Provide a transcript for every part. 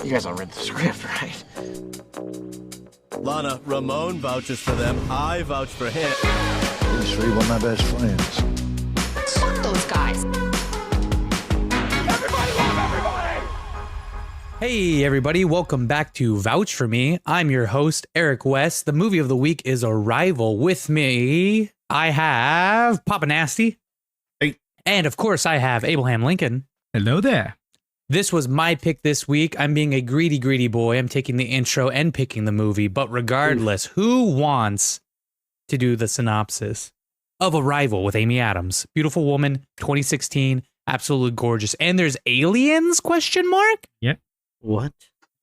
You guys all read the script, right? Lana, Ramon vouches for them. I vouch for him. These three were my best friends. Fuck those guys. Everybody love everybody! Hey everybody, welcome back to Vouch for Me. I'm your host, Eric West. The movie of the week is Arrival. With me, I have PapaNasty. Hey. And of course, I have Abraham Lincoln. Hello there. This was my pick this week. I'm being a greedy boy. I'm taking the intro and picking the movie. But regardless, who wants to do the synopsis of Arrival with Amy Adams? Beautiful woman, 2016, absolutely gorgeous. And there's aliens, question mark? Yep. What?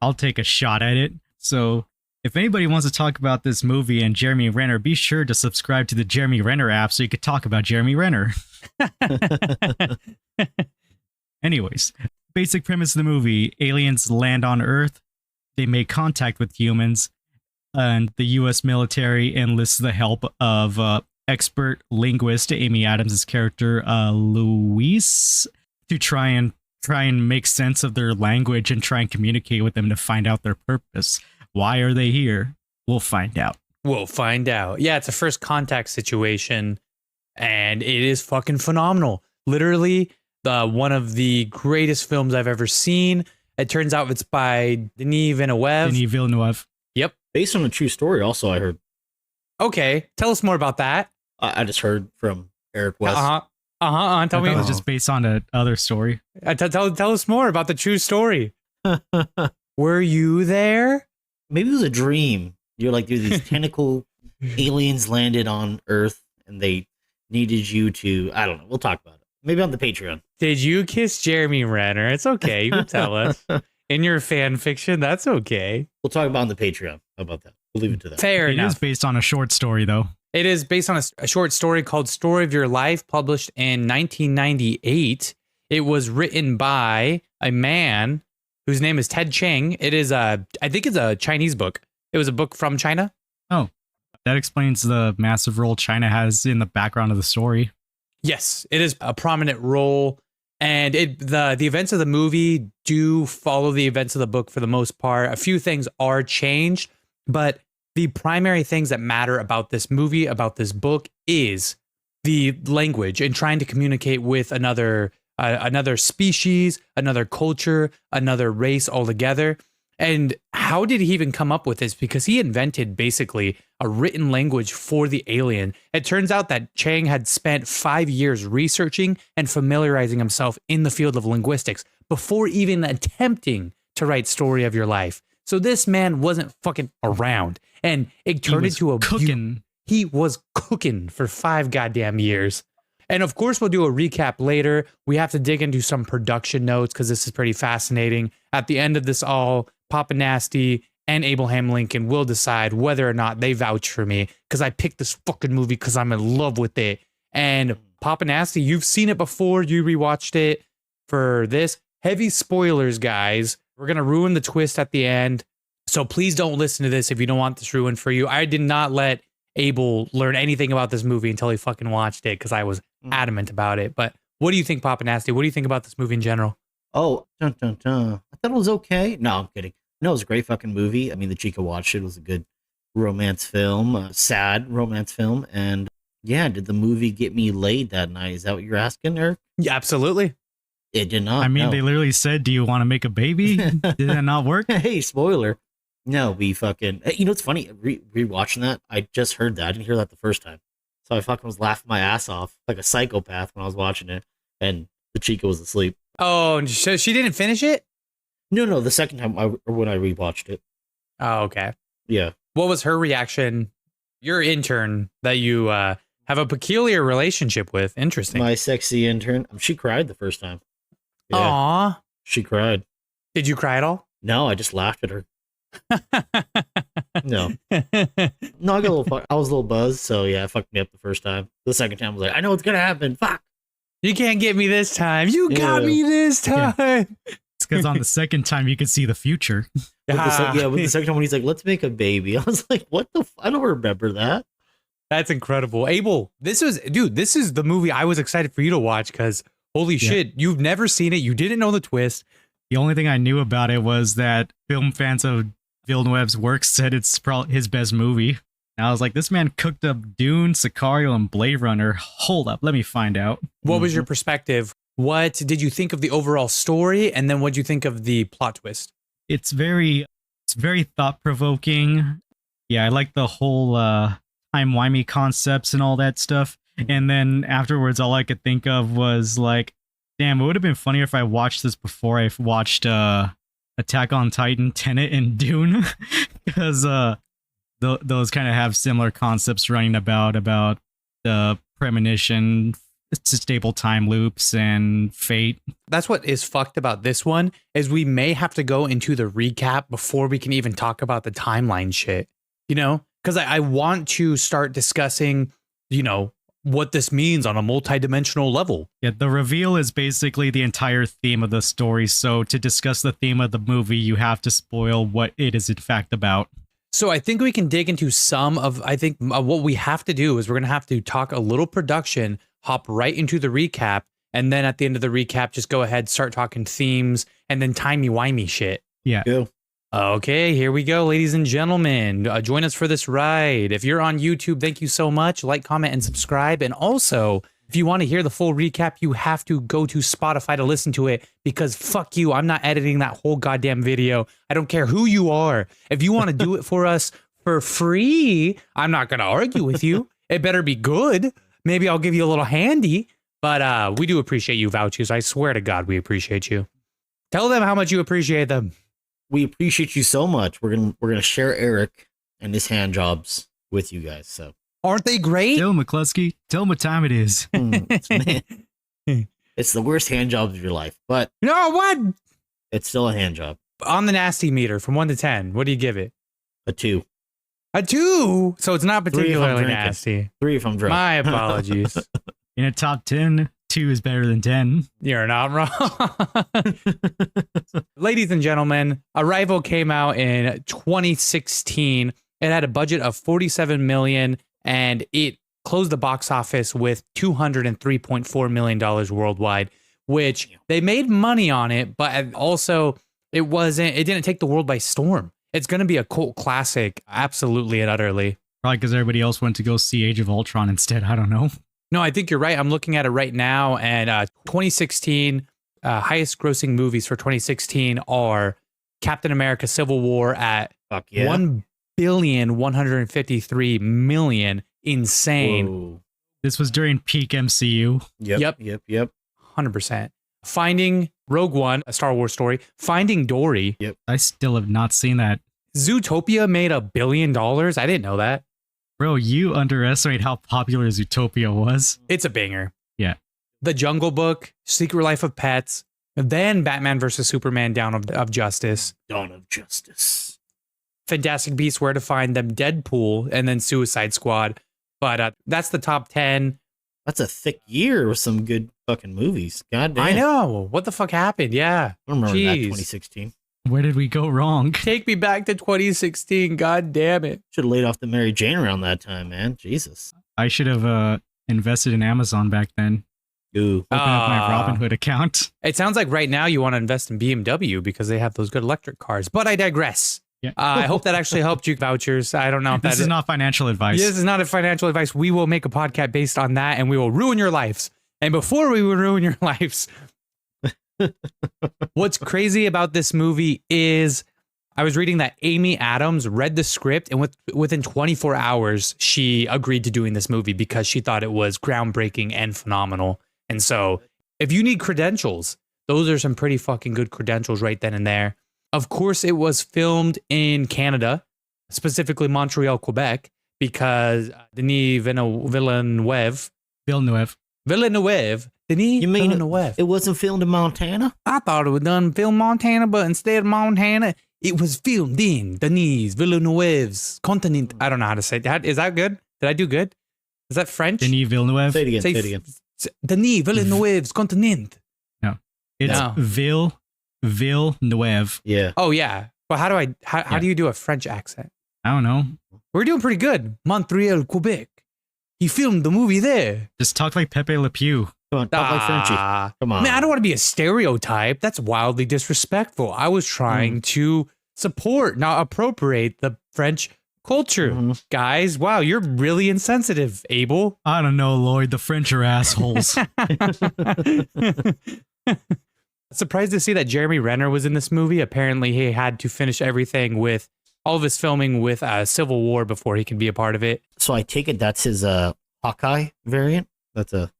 I'll take a shot at it. So, if anybody wants to talk about this movie and Jeremy Renner, be sure to subscribe to the Jeremy Renner app so you could talk about Jeremy Renner. Anyways, basic premise of the movie: aliens land on Earth, they make contact with humans, and the U.S. military enlists the help of expert linguist Amy Adams' character Luis to try and make sense of their language and try and communicate with them to find out their purpose. Why are they here? We'll find out. We'll find out. Yeah, it's a first contact situation, and it is fucking phenomenal. Literally, one of the greatest films I've ever seen. It turns out it's by Denis Villeneuve. Yep. Based on a true story, also, I heard. Okay, tell us more about that. I just heard from Eric West. Tell me. It was just based on another story. Tell us more about the true story. Were you there? Maybe it was a dream. You're like, dude, these tentacle aliens landed on Earth and they needed you to, I don't know, we'll talk about it. Maybe on the Patreon. Did you kiss Jeremy Renner? It's okay. You can tell us. In your fan fiction, that's okay. We'll talk about it on the Patreon. How about that? We'll leave it to that. Fair enough. It is based on a short story, though. It is based on a short story called Story of Your Life, published in 1998. It was written by a man whose name is Ted Chiang. It is I think it's a Chinese book. It was a book from China. Oh, that explains the massive role China has in the background of the story. Yes, it is a prominent role, and the events of the movie do follow the events of the book for the most part. A few things are changed, but the primary things that matter about this movie, about this book, is the language and trying to communicate with another species, another culture, another race altogether. And how did he even come up with this? Because he invented basically a written language for the alien. It turns out that Chang had spent 5 years researching and familiarizing himself in the field of linguistics before even attempting to write Story of Your Life. So this man wasn't fucking around, and it turned into a cooking. He was cooking for 5 goddamn years. And of course, we'll do a recap later. We have to dig into some production notes because this is pretty fascinating. At the end of this all, PapaNasty and Abraham Lincoln will decide whether or not they vouch for me because I picked this fucking movie because I'm in love with it. And PapaNasty, you've seen it before. You rewatched it for this. Heavy spoilers, guys. We're going to ruin the twist at the end. So please don't listen to this if you don't want this ruined for you. I did not let Abel learn anything about this movie until he fucking watched it because I was adamant about it. But what do you think, PapaNasty? What do you think about this movie in general? Oh, dun, dun, dun. I thought it was okay. No, I'm kidding. No, it was a great fucking movie. I mean, the chica watched it. It was a good romance film, sad romance film. And yeah, did the movie get me laid that night? Is that what you're asking, Eric? Yeah, absolutely. It did not. I mean, no. They literally said, do you want to make a baby? Did that not work? Hey, spoiler. No, we fucking... You know, it's funny, rewatching that, I just heard that. I didn't hear that the first time. So I fucking was laughing my ass off like a psychopath when I was watching it. And the chica was asleep. Oh, so she didn't finish it? No, the second time when I rewatched it. Oh, okay. Yeah. What was her reaction? Your intern that you have a peculiar relationship with. Interesting. My sexy intern. She cried the first time. Yeah, Aw. she cried. Did you cry at all? No, I just laughed at her. No, I was a little buzzed, so yeah, it fucked me up the first time. The second time I was like, I know what's gonna happen. Fuck. You can't get me this time. You got me this time. Yeah. It's because on the second time you could see the future. With the second time when he's like, let's make a baby. I was like, what the I don't remember that. That's incredible. Abel, this is the movie I was excited for you to watch because holy shit, you've never seen it. You didn't know the twist. The only thing I knew about it was that film fans of Villeneuve's work said it's probably his best movie. And I was like, this man cooked up Dune, Sicario, and Blade Runner. Hold up, let me find out. What was your perspective? What did you think of the overall story? And then what did you think of the plot twist? It's very thought-provoking. Yeah, I like the whole timey-wimey concepts and all that stuff. And then afterwards, all I could think of was like, damn, it would have been funnier if I watched this before I watched Attack on Titan, Tenet, and Dune. Because those kind of have similar concepts running about the premonition, stable time loops, and fate. That's what is fucked about this one, is we may have to go into the recap before we can even talk about the timeline shit, you know? Because I want to start discussing, you know, what this means on a multidimensional level. Yeah, the reveal is basically the entire theme of the story. So to discuss the theme of the movie, you have to spoil what it is in fact about. So I think we can dig into some of, what we have to do is we're going to have to talk a little production, hop right into the recap, and then at the end of the recap, just go ahead, start talking themes, and then timey-wimey shit. Yeah. Go. Okay, here we go, ladies and gentlemen. Join us for this ride. If you're on YouTube, thank you so much. Like, comment, and subscribe. And also, if you want to hear the full recap, you have to go to Spotify to listen to it, because fuck you, I'm not editing that whole goddamn video. I don't care who you are. If you want to do it for us for free, I'm not going to argue with you. It better be good. Maybe I'll give you a little handy. But we do appreciate you, Vouchers. I swear to God, we appreciate you. Tell them how much you appreciate them. We appreciate you so much. We're gonna share Eric and his hand jobs with you guys. So Aren't they great? Dylan McCluskey, tell him what time it is. it's the worst hand job of your life, but No, what? it's still a hand job. On the nasty meter from 1 to 10, what do you give it? A 2. A 2. So it's not 3 if I'm particularly drinking. nasty. 3 if I'm drunk. My apologies. In a top 10, 2 is better than 10. You're not wrong. Ladies and gentlemen, Arrival came out in 2016. It had a budget of $47 million, and it closed the box office with $203.4 million worldwide, which they made money on it, but also it didn't take the world by storm. It's going to be a cult classic, absolutely and utterly. Probably because everybody else went to go see Age of Ultron instead. I don't know. No, I think you're right. I'm looking at it right now, and 2016 highest grossing movies for 2016 are Captain America: Civil War at Fuck yeah. $1,153,000,000. Insane. Whoa. This was during peak MCU. Yep. 100%. Finding Rogue One, a Star Wars story. Finding Dory. I still have not seen that. Zootopia made $1 billion. I didn't know that. Bro, you underestimate how popular Zootopia was. It's a banger. Yeah. The Jungle Book, Secret Life of Pets, then Batman vs. Superman: Dawn of Justice. Dawn of Justice. Fantastic Beasts: Where to Find Them, Deadpool, and then Suicide Squad. But that's the top 10. That's a thick year with some good fucking movies. God damn. I know. What the fuck happened? Yeah. I remember that Jeez. 2016. Where did we go wrong? Take me back to 2016. God damn it. Should have laid off the Mary Jane around that time, man. Jesus. I should have invested in Amazon back then. Ooh. Open up my Robinhood account. It sounds like right now you want to invest in BMW because they have those good electric cars. But I digress. Yeah. I hope that actually helped you, Vouchers. I don't know if This is not financial advice. This is not a financial advice. We will make a podcast based on that, and we will ruin your lives. And before we will ruin your lives, what's crazy about this movie is I was reading that Amy Adams read the script, and within 24 hours, she agreed to doing this movie because she thought it was groundbreaking and phenomenal. And so if you need credentials, those are some pretty fucking good credentials right then and there. Of course, it was filmed in Canada, specifically Montreal, Quebec, because Denis Villeneuve. Villeneuve. Denis You mean Villeneuve. it wasn't filmed in Montana? I thought it was done filmed in Montana, but instead of Montana, it was filmed in Denis Villeneuve's continent. I don't know how to say that. Is that good? Did I do good? Is that French? Denis Villeneuve. Say it again. Say it again. Denis Villeneuve's continent. No. It's No. Villeneuve. Yeah. Oh, yeah. But how do do you do a French accent? I don't know. We're doing pretty good. Montreal, Quebec. He filmed the movie there. Just talk like Pepe Le Pew. Come on, talk like Frenchie. Come on. Man, I don't want to be a stereotype. That's wildly disrespectful. I was trying to support, not appropriate the French culture. Guys, wow, you're really insensitive, Abel. I don't know, Lloyd. The French are assholes. Surprised to see that Jeremy Renner was in this movie. Apparently, he had to finish everything with all of his filming with Civil War before he can be a part of it. So I take it that's his Hawkeye variant. That's a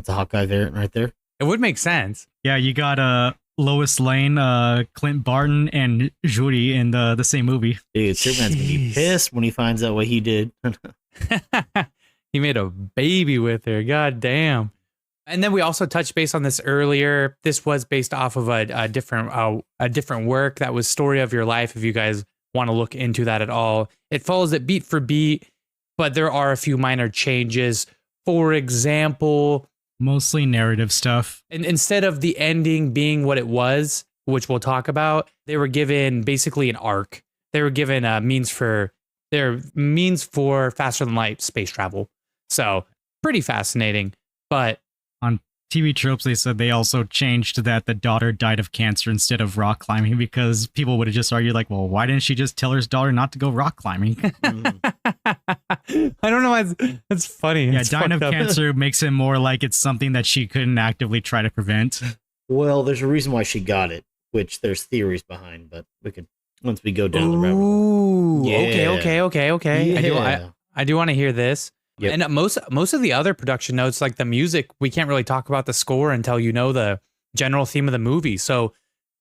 Hawkeye variant right there. It would make sense. Yeah, you got Lois Lane, Clint Barton, and Judy in the same movie. Dude, Superman's gonna be pissed when he finds out what he did. He made a baby with her. God damn. And then we also touched base on this earlier. This was based off of a different work that was Story of Your Life. If you guys want to look into that at all, it follows it beat for beat, but there are a few minor changes. For example, mostly narrative stuff. And instead of the ending being what it was, which we'll talk about, they were given basically an arc. They were given means for faster than light space travel. So pretty fascinating. But on TV Tropes, they said they also changed that the daughter died of cancer instead of rock climbing, because people would have just argued like, well, why didn't she just tell her daughter not to go rock climbing? I don't know why that's funny. Yeah, it's dying of up. cancer makes it more like it's something that she couldn't actively try to prevent. Well, there's a reason why she got it, which there's theories behind, but we could once we go down the rabbit hole. Ooh, okay. Yeah. I do want to hear this. Yep. And most of the other production notes, like the music, we can't really talk about the score until you know the general theme of the movie. So,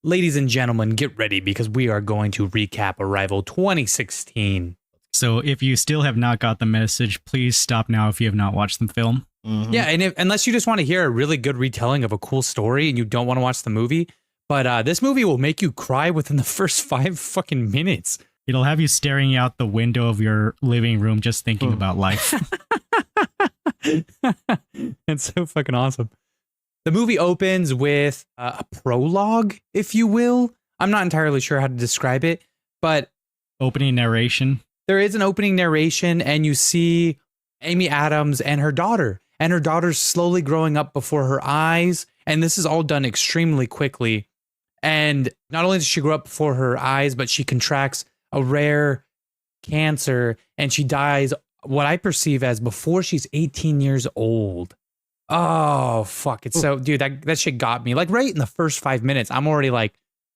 ladies and gentlemen, get ready because we are going to recap Arrival 2016. So if you still have not got the message, please stop now if you have not watched the film. Yeah, and unless you just want to hear a really good retelling of a cool story and you don't want to watch the movie, but this movie will make you cry within the first 5 fucking minutes. It'll have you staring out the window of your living room just thinking about life. It's so fucking awesome. The movie opens with a prologue, if you will. I'm not entirely sure how to describe it, but opening narration. There is an opening narration, and you see Amy Adams and her daughter. And her daughter's slowly growing up before her eyes. And this is all done extremely quickly. And not only does she grow up before her eyes, but she contracts a rare cancer, and she dies what I perceive as before she's 18 years old. Oh, fuck. It's so, dude, that shit got me. Like right in the first 5 minutes, I'm already like,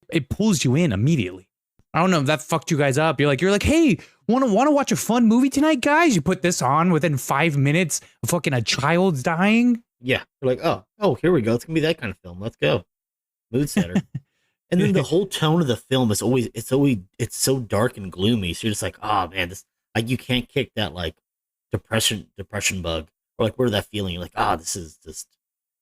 it pulls you in immediately. I don't know if that fucked you guys up. You're like, hey, want to watch a fun movie tonight, guys? You put this on within 5 minutes, fucking a child's dying. Yeah. You're like, oh, here we go. It's gonna be that kind of film. Let's go. Mood setter. And then the whole tone of the film is it's so dark and gloomy. So you're just like, oh man, this, like, you can't kick that like depression bug, or like, where that feeling. You're like, this is just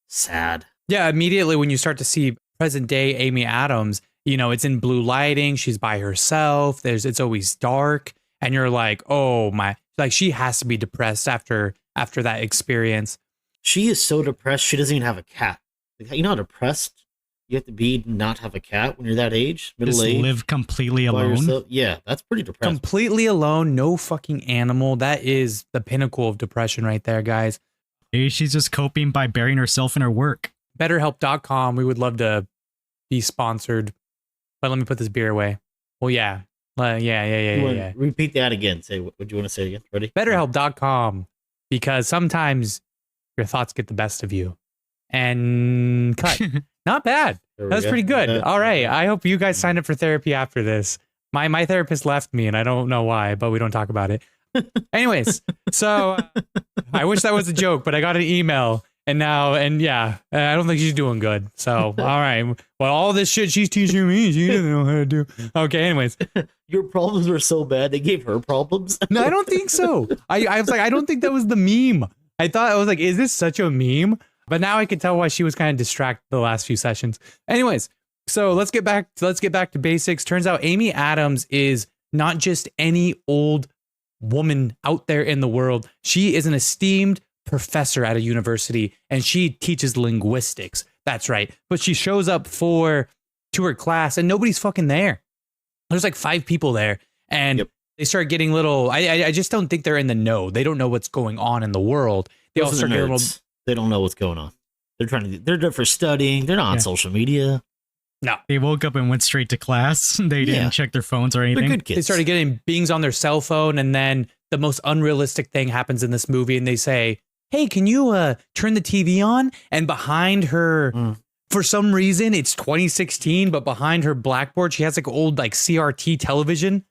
sad. Yeah, immediately when you start to see present day Amy Adams, you know, it's in blue lighting. She's by herself. It's always dark, and you're like, oh my, like she has to be depressed after that experience. She is so depressed. She doesn't even have a cat. Like, you know how depressed you have to be to not have a cat when you're that age, middle age. Just live completely alone. Yeah, that's pretty depressing. Completely alone, no fucking animal. That is the pinnacle of depression right there, guys. Maybe she's just coping by burying herself in her work. BetterHelp.com. We would love to be sponsored, but let me put this beer away. Well, yeah. Yeah. Repeat that again. Say, what do you want to say again? Ready? BetterHelp.com, because sometimes your thoughts get the best of you. And cut. Not bad. That's pretty good. All right. I hope you guys signed up for therapy after this. My therapist left me, and I don't know why, but we don't talk about it. Anyways, so I wish that was a joke, but I got an email, and I don't think she's doing good. So, all right. Well, all this shit she's teaching me, she doesn't know how to do. Okay. Anyways, your problems were so bad they gave her problems. No, I don't think so. I was like, I don't think that was the meme. I was like, is this such a meme? But now I can tell why she was kind of distracted the last few sessions. Anyways, so let's get back to basics. Turns out Amy Adams is not just any old woman out there in the world. She is an esteemed professor at a university, and she teaches linguistics. That's right. But she shows up to her class, and nobody's fucking there. There's like 5 people there, and they start getting little. I just don't think they're in the know. They don't know what's going on in the world. They all start getting a little. They don't know what's going on. They're there for studying. They're not on Yeah. social media. No. They woke up and went straight to class. They didn't Yeah. check their phones or They're anything. good kids. They started getting bings on their cell phone, and then the most unrealistic thing happens in this movie, and they say, "Hey, can you turn the TV on?" And behind her, for some reason, it's 2016, but behind her blackboard, she has like old like CRT television.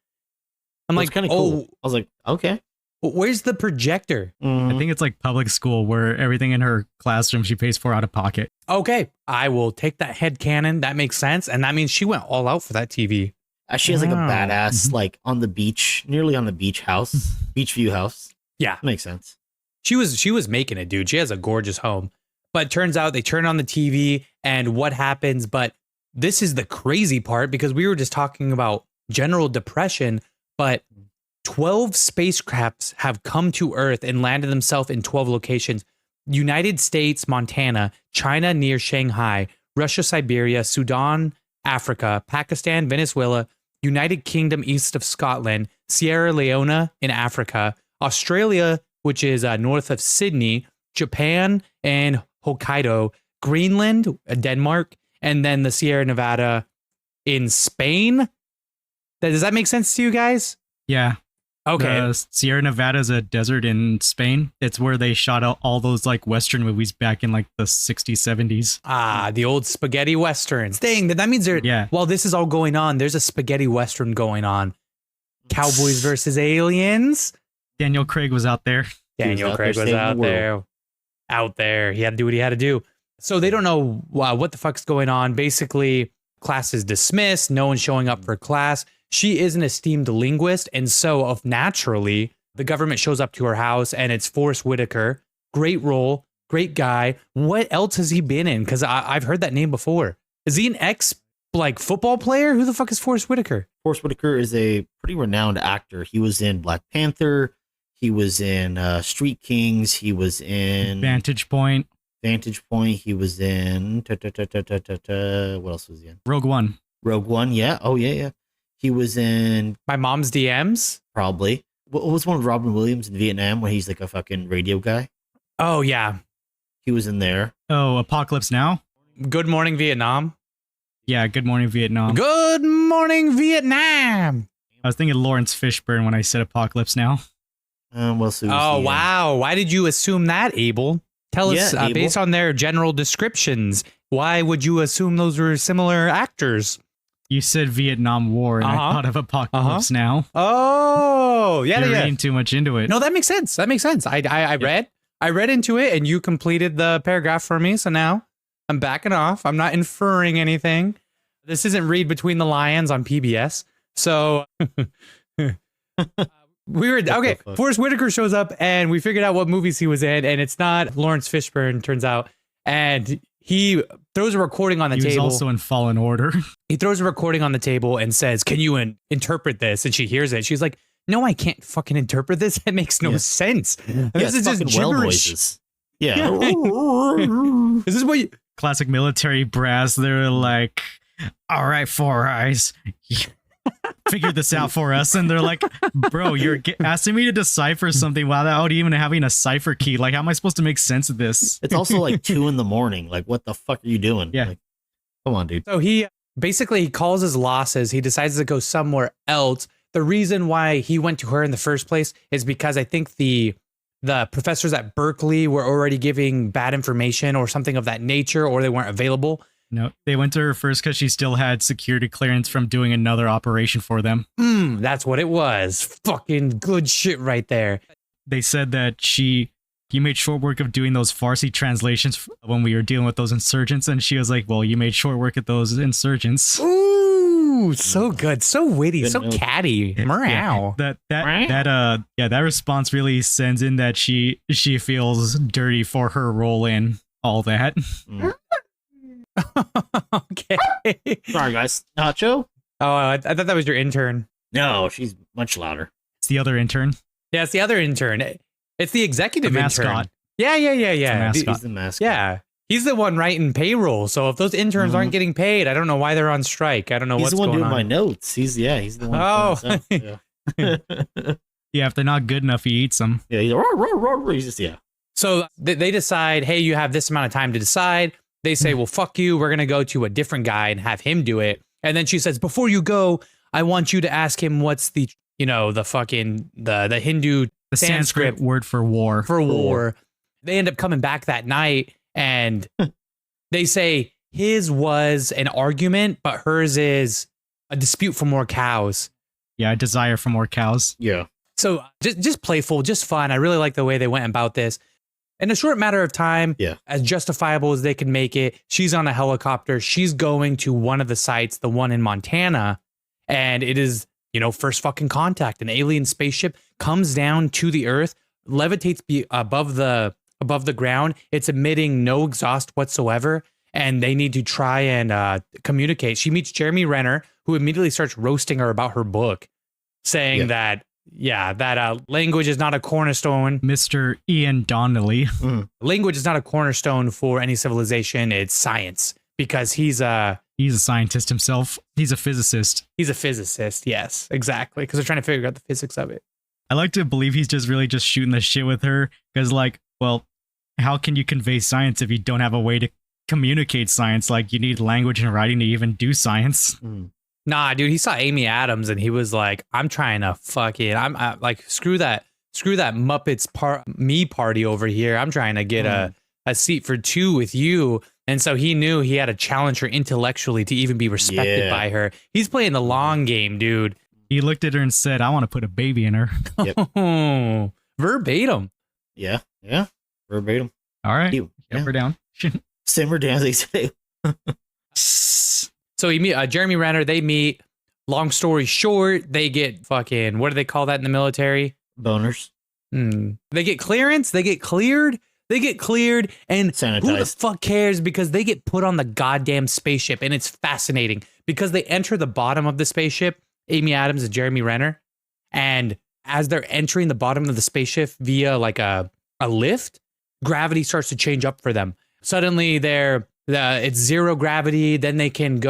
I'm That's like, kind of cool. I was like, okay. where's the projector? I think it's like public school where everything in her classroom she pays for out of pocket. Okay, I will take that head canon. That makes sense, and that means she went all out for that TV. She has like a Wow. badass, like on the beach, nearly on the beach house, beach view house. Yeah, Makes sense. she was making it, dude. She has a gorgeous home. But it turns out they turn on the TV and what happens, but this is the crazy part because we were just talking about general depression, but 12 spacecrafts have come to Earth and landed themselves in 12 locations. United States, Montana, China near Shanghai, Russia, Siberia, Sudan, Africa, Pakistan, Venezuela, United Kingdom east of Scotland, Sierra Leone in Africa, Australia, which is north of Sydney, Japan, and Hokkaido, Greenland, Denmark, and then the Sierra Nevada in Spain. Does that make sense to you guys? Yeah. Okay. The Sierra Nevada is a desert in Spain. It's where they shot out all those like Western movies back in like the 60s, 70s. The old spaghetti westerns. Dang, that means there. Yeah. While this is all going on, there's a spaghetti western going on. Cowboys versus aliens. Daniel Craig was out there. Daniel out Craig there was saving out the world. there. Out there. He had to do what he had to do. So they don't know what the fuck's going on. Basically, class is dismissed. No one's showing up for class. She is an esteemed linguist. And so, naturally, the government shows up to her house and it's Forrest Whitaker. Great role. Great guy. What else has he been in? Because I've heard that name before. Is he an football player? Who the fuck is Forrest Whitaker? Forrest Whitaker is a pretty renowned actor. He was in Black Panther. He was in Street Kings. He was in Vantage Point. Vantage Point. He was in what else was he in? Rogue One. Rogue One. Yeah. Oh yeah. He was in My mom's DMs? probably what was one with Robin Williams in Vietnam when he's like a fucking radio guy. Oh, yeah. He was in there. Oh, Apocalypse Now. Good Morning Vietnam. Yeah, Good Morning Vietnam. Good Morning Vietnam. I was thinking Lawrence Fishburne when I said Apocalypse Now. What else was Oh, he in? wow. Why did you assume that, Abel? Tell us, Yeah, Abel. based on their general descriptions, why would you assume those were similar actors? You said Vietnam War, and I Uh-huh. thought of Apocalypse Now. Oh, yeah, You're yeah. reading too much into it. No, that makes sense. That makes sense. I read into it, and you completed the paragraph for me. So now I'm backing off. I'm not inferring anything. This isn't Read Between the Lions on PBS. So we were okay. fuck? Forrest Whitaker shows up, and we figured out what movies he was in, and it's not Lawrence Fishburne. Turns out, and he throws a recording on the He was table. also in Fallen Order. He throws a recording on the table and says, "Can you interpret this?" And she hears it. She's like, "No, I can't fucking interpret this. It makes no Yeah. sense. Yeah, This is it's just fucking well gibberish." noises. Yeah. Is this what you... Classic military brass. They're like, all right, Four Eyes. Figure this out for us. And they're like, bro, you're asking me to decipher something without even having a cipher key. Like, how am I supposed to make sense of this? It's also like 2 a.m. Like, what the fuck are you doing? Yeah. Like, come on, dude. So he calls his losses. He decides to go somewhere else. The reason why he went to her in the first place is because I think the professors at Berkeley were already giving bad information or something of that nature, or they weren't available. No, they went to her first because she still had security clearance from doing another operation for them. That's what it was. Fucking good shit right there. They said that he made short work of doing those Farsi translations when we were dealing with those insurgents. And she was like, well, you made short work at those insurgents. Ooh, so good, so witty, Good so note. catty. Meow. That response really sends in that she feels dirty for her role in all that. Okay. Sorry, guys. Nacho? Oh, I thought that was your intern. No, she's much louder. It's the other intern. Yeah, it's the other intern. It's the executive The intern. mascot. Yeah. mascot. He's the mascot. Yeah. He's the one writing payroll. So if those interns aren't getting paid, I don't know why they're on strike. I don't know He's what's the one going doing on. my notes. He's the one. Oh. putting this out. Yeah. Yeah, if they're not good enough, he eats them. Yeah, he's just, yeah. So they decide, hey, you have this amount of time to decide. They say, well, fuck you. We're going to go to a different guy and have him do it. And then she says, before you go, I want you to ask him what's the, the fucking, the Hindu The Sanskrit word for war. For war. They end up coming back that night and they say his was an argument, but hers is a dispute for more cows. Yeah, a desire for more cows. Yeah. So just playful, just fun. I really like the way they went about this. In a short matter of time, as justifiable as they can make it, she's on a helicopter. She's going to one of the sites, the one in Montana, and it is, first fucking contact. An alien spaceship comes down to the Earth, levitates above the ground. It's emitting no exhaust whatsoever, and they need to try and communicate. She meets Jeremy Renner, who immediately starts roasting her about her book, saying that language is not a cornerstone. Mr. Ian Donnelly. Language is not a cornerstone for any civilization. It's science, because he's a scientist himself. He's a physicist. He's a physicist. Yes, exactly. Because they're trying to figure out the physics of it. I like to believe he's just really just shooting the shit with her. Because how can you convey science if you don't have a way to communicate science? Like, you need language and writing to even do science. Nah, dude, he saw Amy Adams and he was like, I'm trying to I'm like, screw that Muppets party over here. I'm trying to get a seat for two with you. And so he knew he had to challenge her intellectually to even be respected by her. He's playing the long game, dude. He looked at her and said, I want to put a baby in her. Yep. Verbatim. Yeah. Verbatim. All right. Yep, we're down. Simmer down, they say. So he meet Jeremy Renner. They meet. Long story short, they get fucking, what do they call that in the military? Boners. They get clearance. They get cleared. And sanitized. Who the fuck cares? Because they get put on the goddamn spaceship, and it's fascinating because they enter the bottom of the spaceship, Amy Adams and Jeremy Renner, and as they're entering the bottom of the spaceship via like a lift, gravity starts to change up for them. Suddenly it's zero gravity. Then they can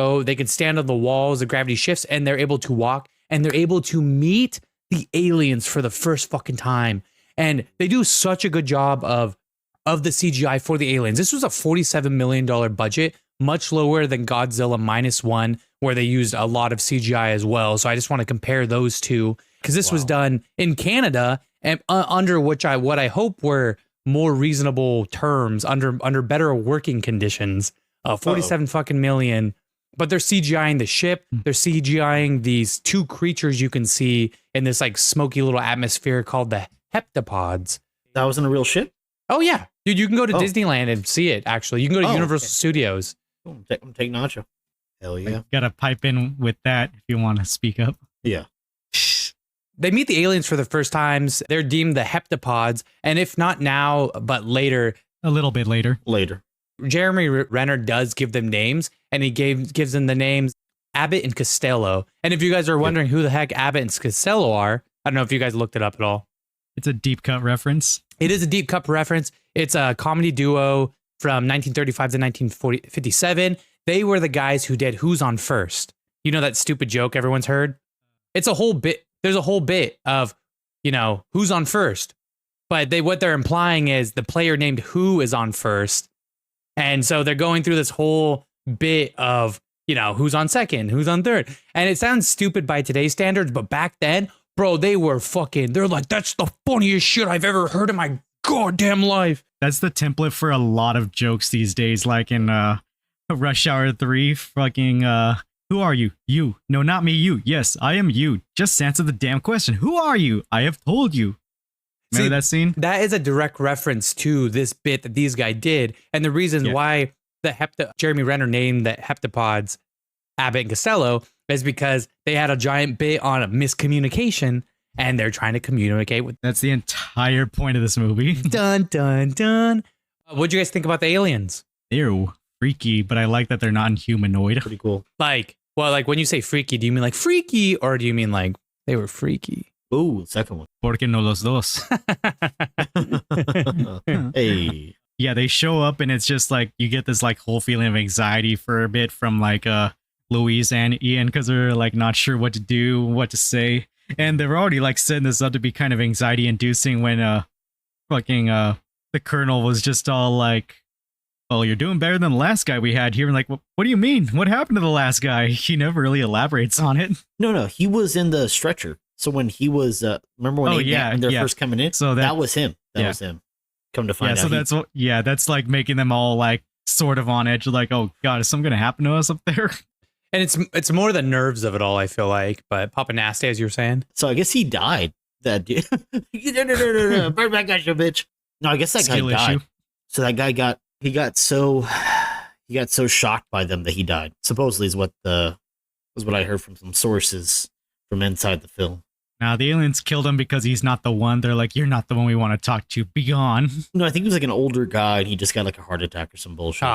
stand on the walls. The gravity shifts and they're able to walk, and they're able to meet the aliens for the first fucking time. And they do such a good job of the CGI for the aliens. This was a $47 million budget, much lower than Godzilla -1, where they used a lot of CGI as well. So I just want to compare those two, because this was done in Canada and under what I hope were more reasonable terms, under better working conditions. 47 fucking million. But they're CGIing the ship. They're CGIing these two creatures you can see in this like smoky little atmosphere called the heptapods. That wasn't a real ship? Oh yeah, dude, you can go to Disneyland and see it. Actually, you can go to Universal Studios. I'm taking Nacho. Hell yeah! Gotta pipe in with that if you want to speak up. Yeah. They meet the aliens for the first times. They're deemed the heptapods, and if not now, but later, a little bit later. Jeremy Renner does give them names, and he gives them the names Abbott and Costello. And if you guys are wondering who the heck Abbott and Costello are, I don't know if you guys looked it up at all. It's a deep cut reference. It is a deep cut reference. It's a comedy duo from 1935 to 1957. They were the guys who did Who's on First. You know that stupid joke everyone's heard? It's a whole bit. There's a whole bit of, who's on first. But what they're implying is the player named Who is on first. And so they're going through this whole bit of, who's on second, who's on third. And it sounds stupid by today's standards, but back then, bro, they're like, that's the funniest shit I've ever heard in my goddamn life. That's the template for a lot of jokes these days, like in Rush Hour 3, fucking, who are you? You. No, not me, you. Yes, I am you. Just answer the damn question. Who are you? I have told you. Remember that scene? That is a direct reference to this bit that these guys did. And the reason why Jeremy Renner named the heptapods Abbott and Costello is because they had a giant bit on a miscommunication, and they're trying to communicate with. That's the entire point of this movie. Dun, dun, dun. What'd you guys think about the aliens? Ew. Freaky, but I like that they're not humanoid. Pretty cool. Like when you say freaky, do you mean like freaky, or do you mean like they were freaky? Ooh, second one. Porque no los dos. Hey. Yeah, they show up and it's just like you get this like whole feeling of anxiety for a bit from like Louise and Ian, because they're like not sure what to do, what to say. And they're already like setting this up to be kind of anxiety inducing when fucking the colonel was just all like, well, you're doing better than the last guy we had here. And like, what do you mean? What happened to the last guy? He never really elaborates on it. No, he was in the stretcher. So when he was, remember when when they're first coming in? So that was him. That was him. Come to find out. So that's like making them all like sort of on edge. Like, oh God, is something going to happen to us up there? And it's more the nerves of it all, I feel like. But PapaNasty, as you were saying. So I guess he died. That dude. No. Burn back at you, bitch. No, I guess that guy died. So that guy got so shocked by them that he died. Supposedly is what I heard from some sources from inside the film. Now the aliens killed him because he's not the one. They're like, you're not the one we want to talk to. Be gone. No, I think he was like an older guy and he just got like a heart attack or some bullshit.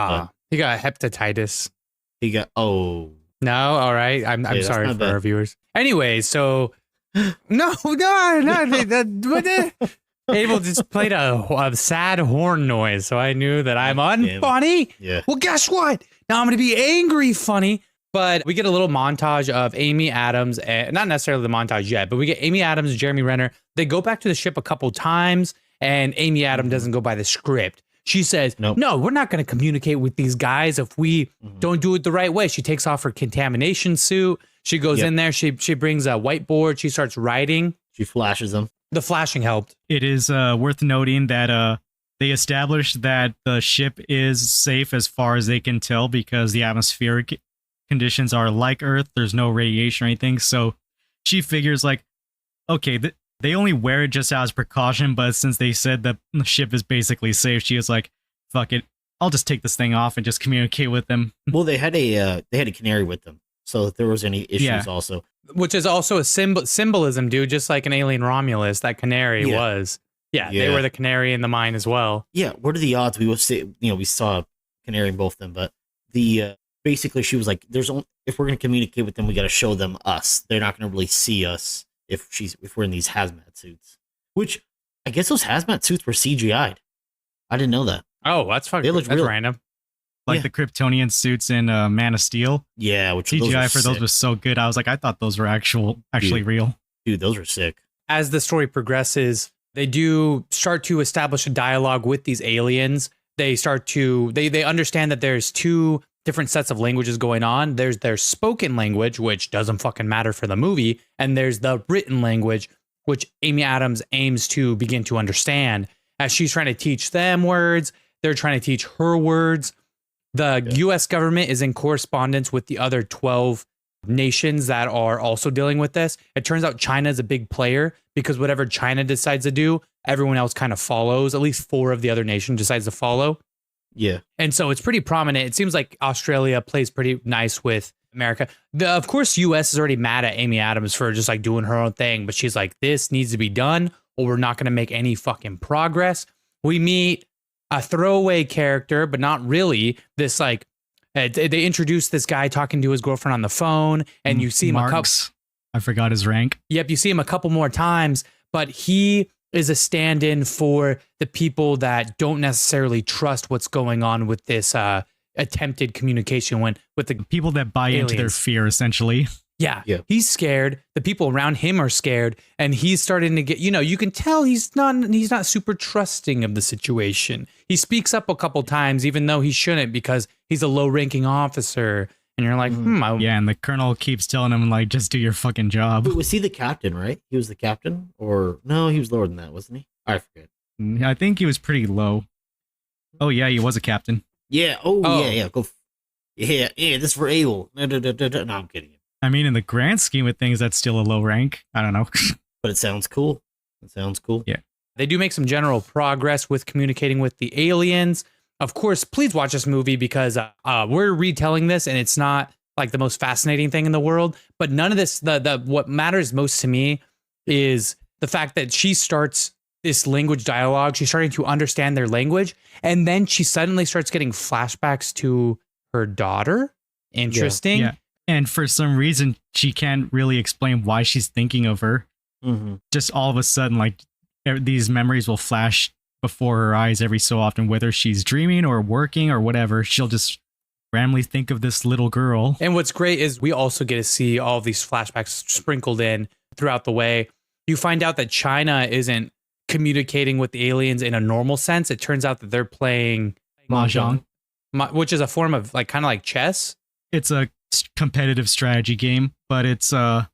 He got hepatitis. No, all right. I'm sorry for our viewers. Anyway, so no. Abel just played a sad horn noise, so I knew that I'm unfunny. Yeah. Well, guess what? Now I'm going to be angry funny. But we get a little montage of Amy Adams, and not necessarily the montage yet, but we get Amy Adams and Jeremy Renner. They go back to the ship a couple times, and Amy Adams doesn't go by the script. She says, nope. No, we're not going to communicate with these guys if we don't do it the right way. She takes off her contamination suit. She goes in there. She brings a whiteboard. She starts writing. She flashes them. The flashing helped. It is worth noting that they established that the ship is safe as far as they can tell because the atmospheric conditions are like Earth. There's no radiation or anything. So she figures like, okay, they only wear it just as precaution, but since they said that the ship is basically safe, she is like, fuck it, I'll just take this thing off and just communicate with them. Well, they had a canary with them, so if there was any issues also. Which is also a symbolism, dude, just like an alien Romulus, that canary was. Yeah, they were the canary in the mine as well. Yeah, what are the odds? We will say, we saw canary in both of them, but the basically she was like, if we're going to communicate with them, we got to show them us. They're not going to really see us if we're in these hazmat suits. Which I guess those hazmat suits were CGI'd. I didn't know that. Oh, that's fucking that's random. Like the Kryptonian suits in Man of Steel. Yeah, which CGI for those was so good. I was like, I thought those were actually real. Dude, those are sick. As the story progresses, they do start to establish a dialogue with these aliens. They start to they understand that there's two different sets of languages going on. There's their spoken language, which doesn't fucking matter for the movie, and there's the written language, which Amy Adams aims to begin to understand. As she's trying to teach them words, they're trying to teach her words. The U.S. government is in correspondence with the other 12 nations that are also dealing with this. It turns out China is a big player because whatever China decides to do, everyone else kind of follows. At least 4 of the other nations decides to follow. Yeah. And so it's pretty prominent. It seems like Australia plays pretty nice with America. Of course, U.S. is already mad at Amy Adams for just like doing her own thing, but she's like, this needs to be done or we're not going to make any fucking progress. We meet a throwaway character, but not really. This like, they introduce this guy talking to his girlfriend on the phone, and you see him a couple. I forgot his rank. Yep, you see him a couple more times, but he is a stand-in for the people that don't necessarily trust what's going on with this attempted communication with the people that buy into their fear, essentially. Yeah, he's scared. The people around him are scared, and he's starting to get, you can tell he's not super trusting of the situation. He speaks up a couple times, even though he shouldn't, because he's a low-ranking officer. And you're like, yeah, and the colonel keeps telling him, like, just do your fucking job. Wait, was he the captain, right? He was the captain? Or, no, he was lower than that, wasn't he? I forget. I think he was pretty low. Oh, yeah, he was a captain. Yeah, yeah, go. Yeah, this is for Abel. No, I'm kidding you. I mean, in the grand scheme of things, that's still a low rank. I don't know. But it sounds cool. Yeah. They do make some general progress with communicating with the aliens. Of course, please watch this movie because we're retelling this and it's not like the most fascinating thing in the world. But none of this, what matters most to me is the fact that she starts this language dialogue. She's starting to understand their language. And then she suddenly starts getting flashbacks to her daughter. Interesting. Yeah. And for some reason, she can't really explain why she's thinking of her. Mm-hmm. Just all of a sudden, like these memories will flash before her eyes every so often, whether she's dreaming or working or whatever. She'll just randomly think of this little girl. And what's great is we also get to see all of these flashbacks sprinkled in throughout the way. You find out that China isn't communicating with the aliens in a normal sense. It turns out that they're playing Mahjong. which is a form of like kind of like chess. It's a competitive strategy game, but it's so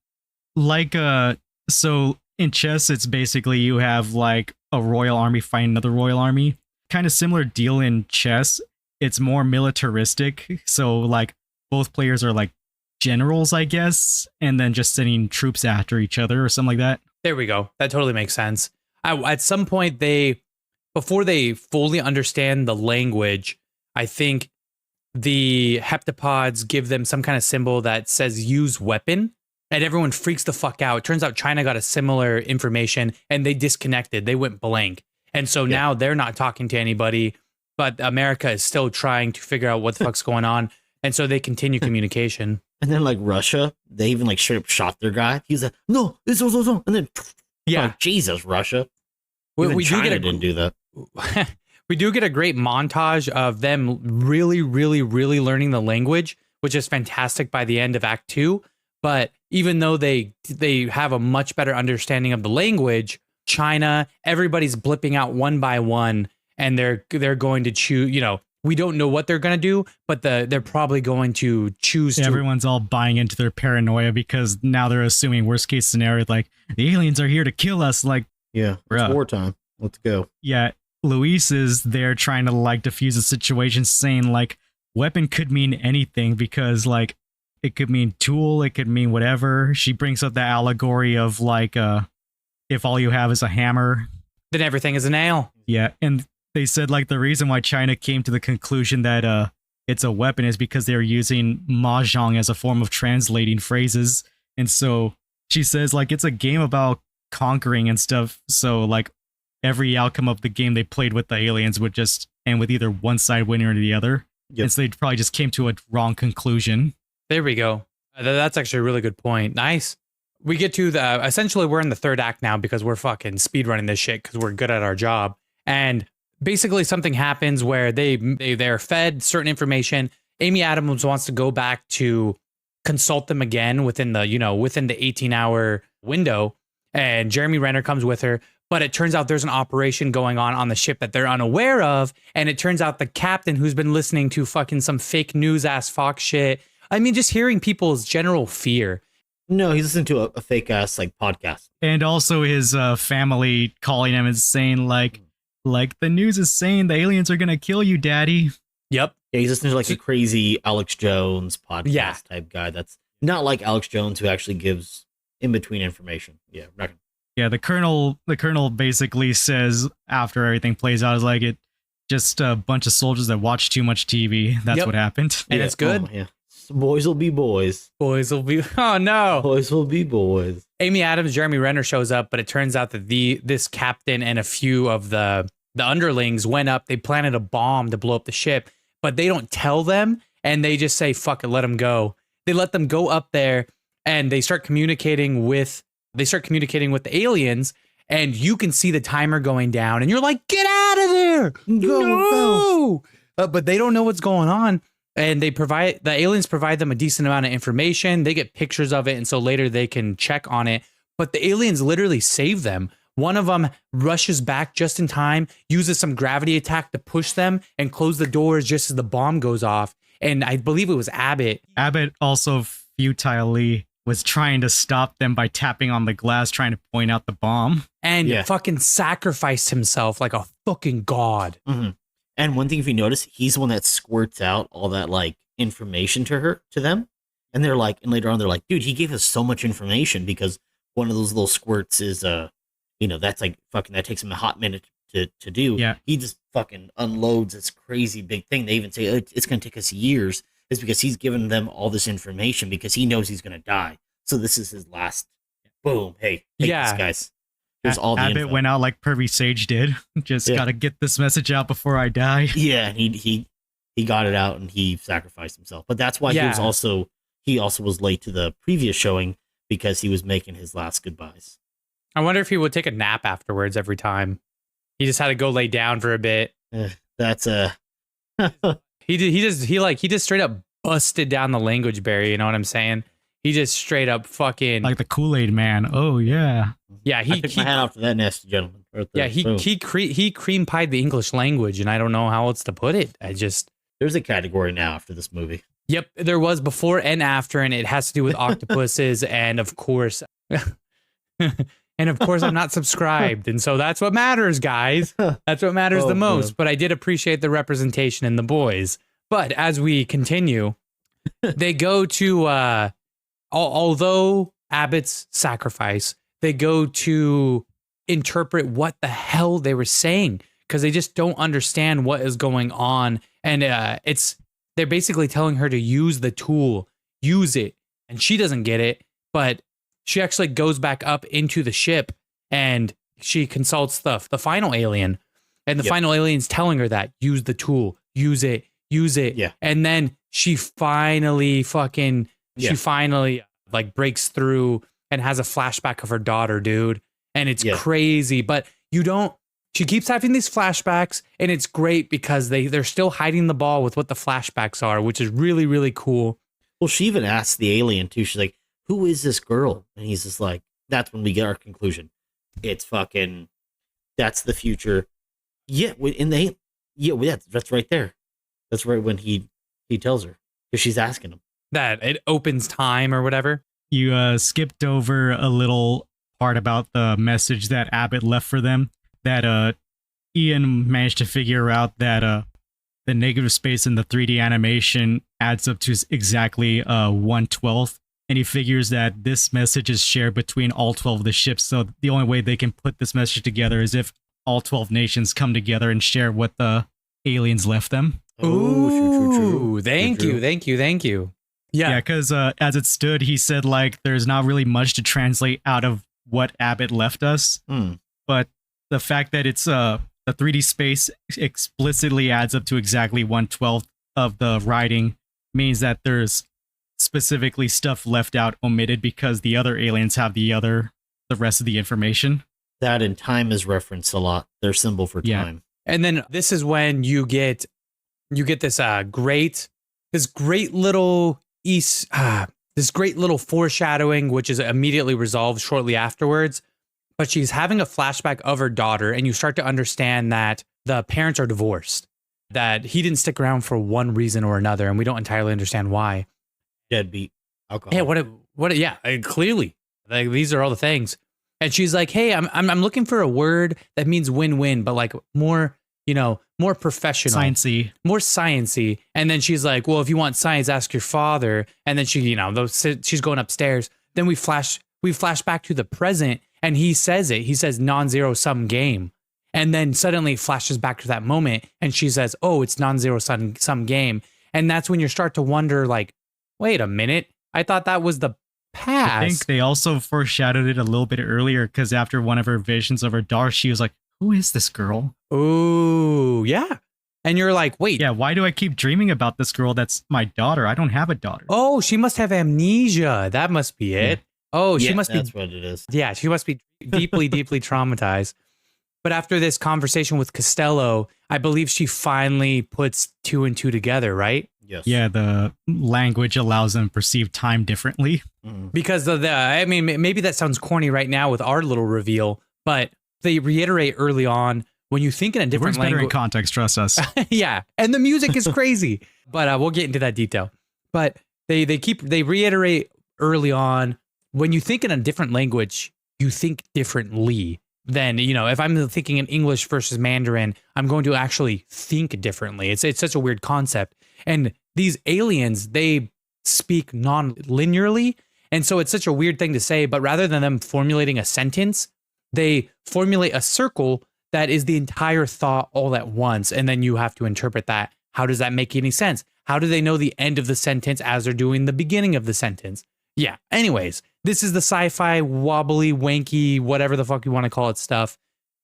in chess, it's basically you have like a royal army fighting another royal army. Kind of similar deal in chess. It's more militaristic. So like both players are like generals, I guess, and then just sending troops after each other or something like that. There we go. That totally makes sense. At some point, before they fully understand the language, I think the heptapods give them some kind of symbol that says use weapon, and everyone freaks the fuck out. It turns out China got a similar information and they disconnected. They went blank. And so now they're not talking to anybody, but America is still trying to figure out what the fuck's going on. And so they continue communication. And then like Russia, they even like straight up shot their guy. He's like, no, this was and then like, Jesus, Russia. Even China didn't do that. We do get a great montage of them really, really, really learning the language, which is fantastic by the end of Act 2. But even though they have a much better understanding of the language, China, everybody's blipping out one by one, and they're going to choose. You know, we don't know what they're going to do, but they're probably going to choose. Everyone's all buying into their paranoia because now they're assuming worst case scenario, like the aliens are here to kill us. Like, yeah, it's wartime. Let's go. Yeah, Luis is there trying to like diffuse the situation, saying like weapon could mean anything because like it could mean tool, it could mean whatever. She brings up the allegory of like if all you have is a hammer, then everything is a nail. Yeah, and they said like the reason why China came to the conclusion that it's a weapon is because they're using mahjong as a form of translating phrases. And so she says like it's a game about conquering and stuff. So like every outcome of the game they played with the aliens would just end with either one side winning or the other. Yep. And so they probably just came to a wrong conclusion. There we go. That's actually a really good point. Nice. We get to essentially we're in the third act now because we're fucking speedrunning this shit because we're good at our job. And basically something happens where they're fed certain information. Amy Adams wants to go back to consult them again within the 18-hour window. And Jeremy Renner comes with her. But it turns out there's an operation going on the ship that they're unaware of. And it turns out the captain, who's been listening to fucking some fake news ass Fox shit. I mean, just hearing people's general fear. No, he's listening to a fake ass like podcast. And also his family calling him and saying like the news is saying the aliens are going to kill you, daddy. Yep. Yeah, he's listening to like a crazy Alex Jones podcast type guy. That's not like Alex Jones who actually gives in between information. Yeah. Yeah, the colonel basically says after everything plays out is like it just a bunch of soldiers that watch too much TV. That's what happened. And it's good. Oh, yeah. Boys will be boys. Boys will be oh no. Boys will be boys. Amy Adams, Jeremy Renner shows up, but it turns out that this captain and a few of the underlings went up, they planted a bomb to blow up the ship, but they don't tell them and they just say fuck it, let them go. They let them go up there and they start communicating with the aliens, and you can see the timer going down, and you're like, get out of there! Go! But they don't know what's going on, and the aliens provide them a decent amount of information. They get pictures of it, and so later they can check on it. But the aliens literally save them. One of them rushes back just in time, uses some gravity attack to push them, and close the doors just as the bomb goes off. And I believe it was Abbott. Abbott also futilely was trying to stop them by tapping on the glass, trying to point out the bomb. And fucking sacrificed himself like a fucking god. Mm-hmm. And one thing, if you notice, he's the one that squirts out all that like information to them. And they're like, and later on, they're like, dude, he gave us so much information because one of those little squirts is, that's like fucking, that takes him a hot minute to do. Yeah. He just fucking unloads this crazy big thing. They even say it's going to take us years. Is because he's given them all this information because he knows he's going to die. So this is his last boom. Hey, take this, guys. Here's all the Abbott info. went out like Pervy Sage did. Just got to get this message out before I die. Yeah, and he got it out and he sacrificed himself. But that's why he also was late to the previous showing because he was making his last goodbyes. I wonder if he would take a nap afterwards every time. He just had to go lay down for a bit. That's He just straight up busted down the language barrier, you know what I'm saying? He just straight up fucking like the Kool-Aid man. Oh yeah. Yeah, I took my hat off to that nasty gentleman. Right there. yeah, Boom. he cream pied the English language, and I don't know how else to put it. There's a category now after this movie. Yep, there was before and after, and it has to do with octopuses, and of course, I'm not subscribed, and so that's what matters, guys. That's what matters the most. Man. But I did appreciate the representation in the boys. But as we continue, they go to although Abbott's sacrifice, they go to interpret what the hell they were saying because they just don't understand what is going on, and they're basically telling her to use the tool, use it, and she doesn't get it, but she actually goes back up into the ship and she consults the final alien, and the final alien's telling her that use the tool, use it. Yeah. And then she finally like breaks through and has a flashback of her daughter, dude. And it's crazy, but she keeps having these flashbacks, and it's great because they're still hiding the ball with what the flashbacks are, which is really, really cool. Well, she even asks the alien too. She's like, "Who is this girl?" And he's just like, "That's when we get our conclusion. It's fucking. That's the future." Yeah, that's right there. That's right when he tells her because she's asking him that it opens time or whatever. You skipped over a little part about the message that Abbott left for them. That Ian managed to figure out that the negative space in the 3D animation adds up to exactly 1/12, and he figures that this message is shared between all 12 of the ships. So the only way they can put this message together is if all 12 nations come together and share what the aliens left them. Ooh, thank you. Yeah, because as it stood, he said like there's not really much to translate out of what Abbott left us, but the fact that it's the 3D space explicitly adds up to exactly 1/12 of the writing means that there's specifically stuff left out, omitted, because the other aliens have the rest of the information. that, and time is referenced a lot. Their symbol for time. And then this is when you get this great little foreshadowing, which is immediately resolved shortly afterwards. But she's having a flashback of her daughter, and you start to understand that the parents are divorced, that he didn't stick around for one reason or another, and we don't entirely understand why. Deadbeat. Alcohol. Yeah, clearly. Like, these are all the things. And she's like, hey, I'm looking for a word that means win-win, but like more professional. Sciencey. More sciencey. And then she's like, well, if you want science, ask your father. And then she's going upstairs. Then we flash back to the present, and he says it. He says non-zero sum game. And then suddenly it flashes back to that moment, and she says, oh, it's non-zero sum game. And that's when you start to wonder, like, wait a minute, I thought that was the past. I think they also foreshadowed it a little bit earlier, because after one of her visions of her daughter, she was like, who is this girl? Ooh, yeah. And you're like, wait. Yeah, why do I keep dreaming about this girl that's my daughter? I don't have a daughter. Oh, she must have amnesia. That must be it. Oh, she must be. That's what it is. Yeah, she must be deeply, deeply traumatized. But after this conversation with Costello, I believe she finally puts two and two together, right? Yes. Yeah, the language allows them to perceive time differently. Because maybe that sounds corny right now with our little reveal, but they reiterate early on, when you think in a different Better language. in context, trust us. Yeah, and the music is crazy, but we'll get into that detail. But they reiterate early on, when you think in a different language, you think differently. Then, if I'm thinking in English versus Mandarin, I'm going to actually think differently. It's such a weird concept. And these aliens, they speak non-linearly. And so it's such a weird thing to say, but rather than them formulating a sentence, they formulate a circle that is the entire thought all at once. And then you have to interpret that. How does that make any sense? How do they know the end of the sentence as they're doing the beginning of the sentence? Yeah. Anyways, this is the sci-fi, wobbly, wanky, whatever the fuck you want to call it stuff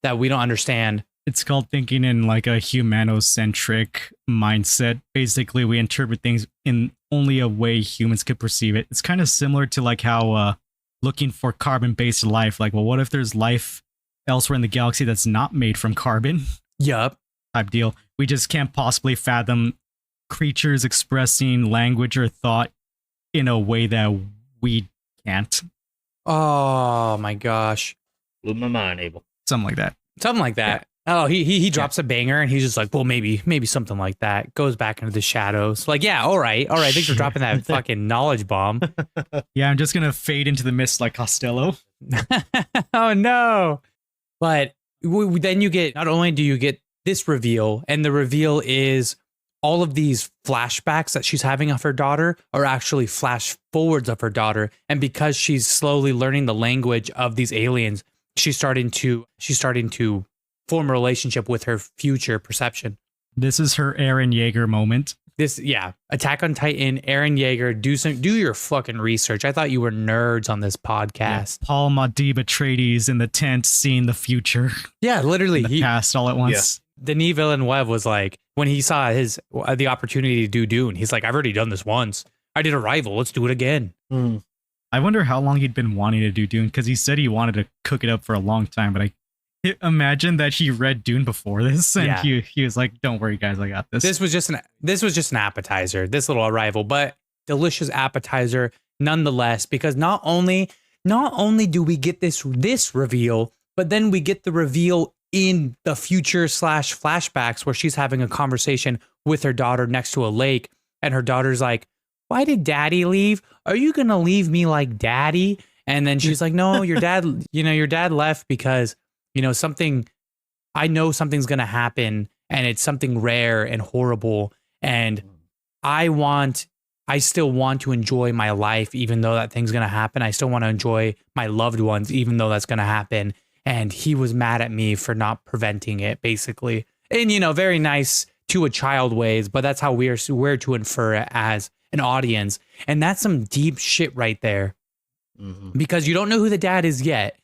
that we don't understand. It's called thinking in like a humanocentric mindset. Basically, we interpret things in only a way humans could perceive it. It's kind of similar to like how looking for carbon-based life. Like, well, what if there's life elsewhere in the galaxy that's not made from carbon? Yup. Type deal. We just can't possibly fathom creatures expressing language or thought in a way that we can't. Oh my gosh. Blew my mind, Abel. Something like that. Something like that. Oh, he drops a banger and he's just like, well, maybe something like that. Goes back into the shadows. Like, yeah, all right. Thanks for dropping that fucking knowledge bomb. Yeah, I'm just gonna fade into the mist like Costello. Oh no! But then you get, not only do you get this reveal, and the reveal is all of these flashbacks that she's having of her daughter are actually flash forwards of her daughter, and because she's slowly learning the language of these aliens, she's starting to form a relationship with her future perception. This is her Eren Yeager moment. Attack on Titan, Eren Yeager, do your fucking research. I thought you were nerds on this podcast. Yeah, Paul Madiba Atreides in the tent seeing the future. Yeah, literally. The past all at once. Denis Villeneuve was like, when he saw the opportunity to do Dune, he's like, I've already done this once. I did Arrival. Let's do it again. I wonder how long he'd been wanting to do Dune, because he said he wanted to cook it up for a long time, but I imagine that he read Dune before this, and he was like, don't worry guys, I got this. This was just an appetizer, this little Arrival, but delicious appetizer nonetheless, because not only do we get this reveal, but then we get the reveal in the future / flashbacks where she's having a conversation with her daughter next to a lake, and her daughter's like, why did daddy leave? Are you gonna leave me like daddy? And then she's like, no, your dad left because I know something's going to happen, and it's something rare and horrible. And I still want to enjoy my life, even though that thing's going to happen. I still want to enjoy my loved ones, even though that's going to happen. And he was mad at me for not preventing it, basically. And, very nice to a child ways, but that's how we're to infer it as an audience. And that's some deep shit right there, because you don't know who the dad is yet.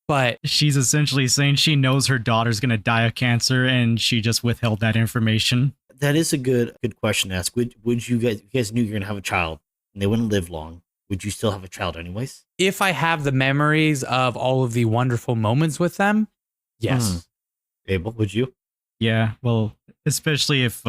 But she's essentially saying she knows her daughter's going to die of cancer, and she just withheld that information. That is a good question to ask. Would you guys knew you're going to have a child and they wouldn't live long, would you still have a child anyways? If I have the memories of all of the wonderful moments with them, yes. Abel, would you? Yeah, well, especially if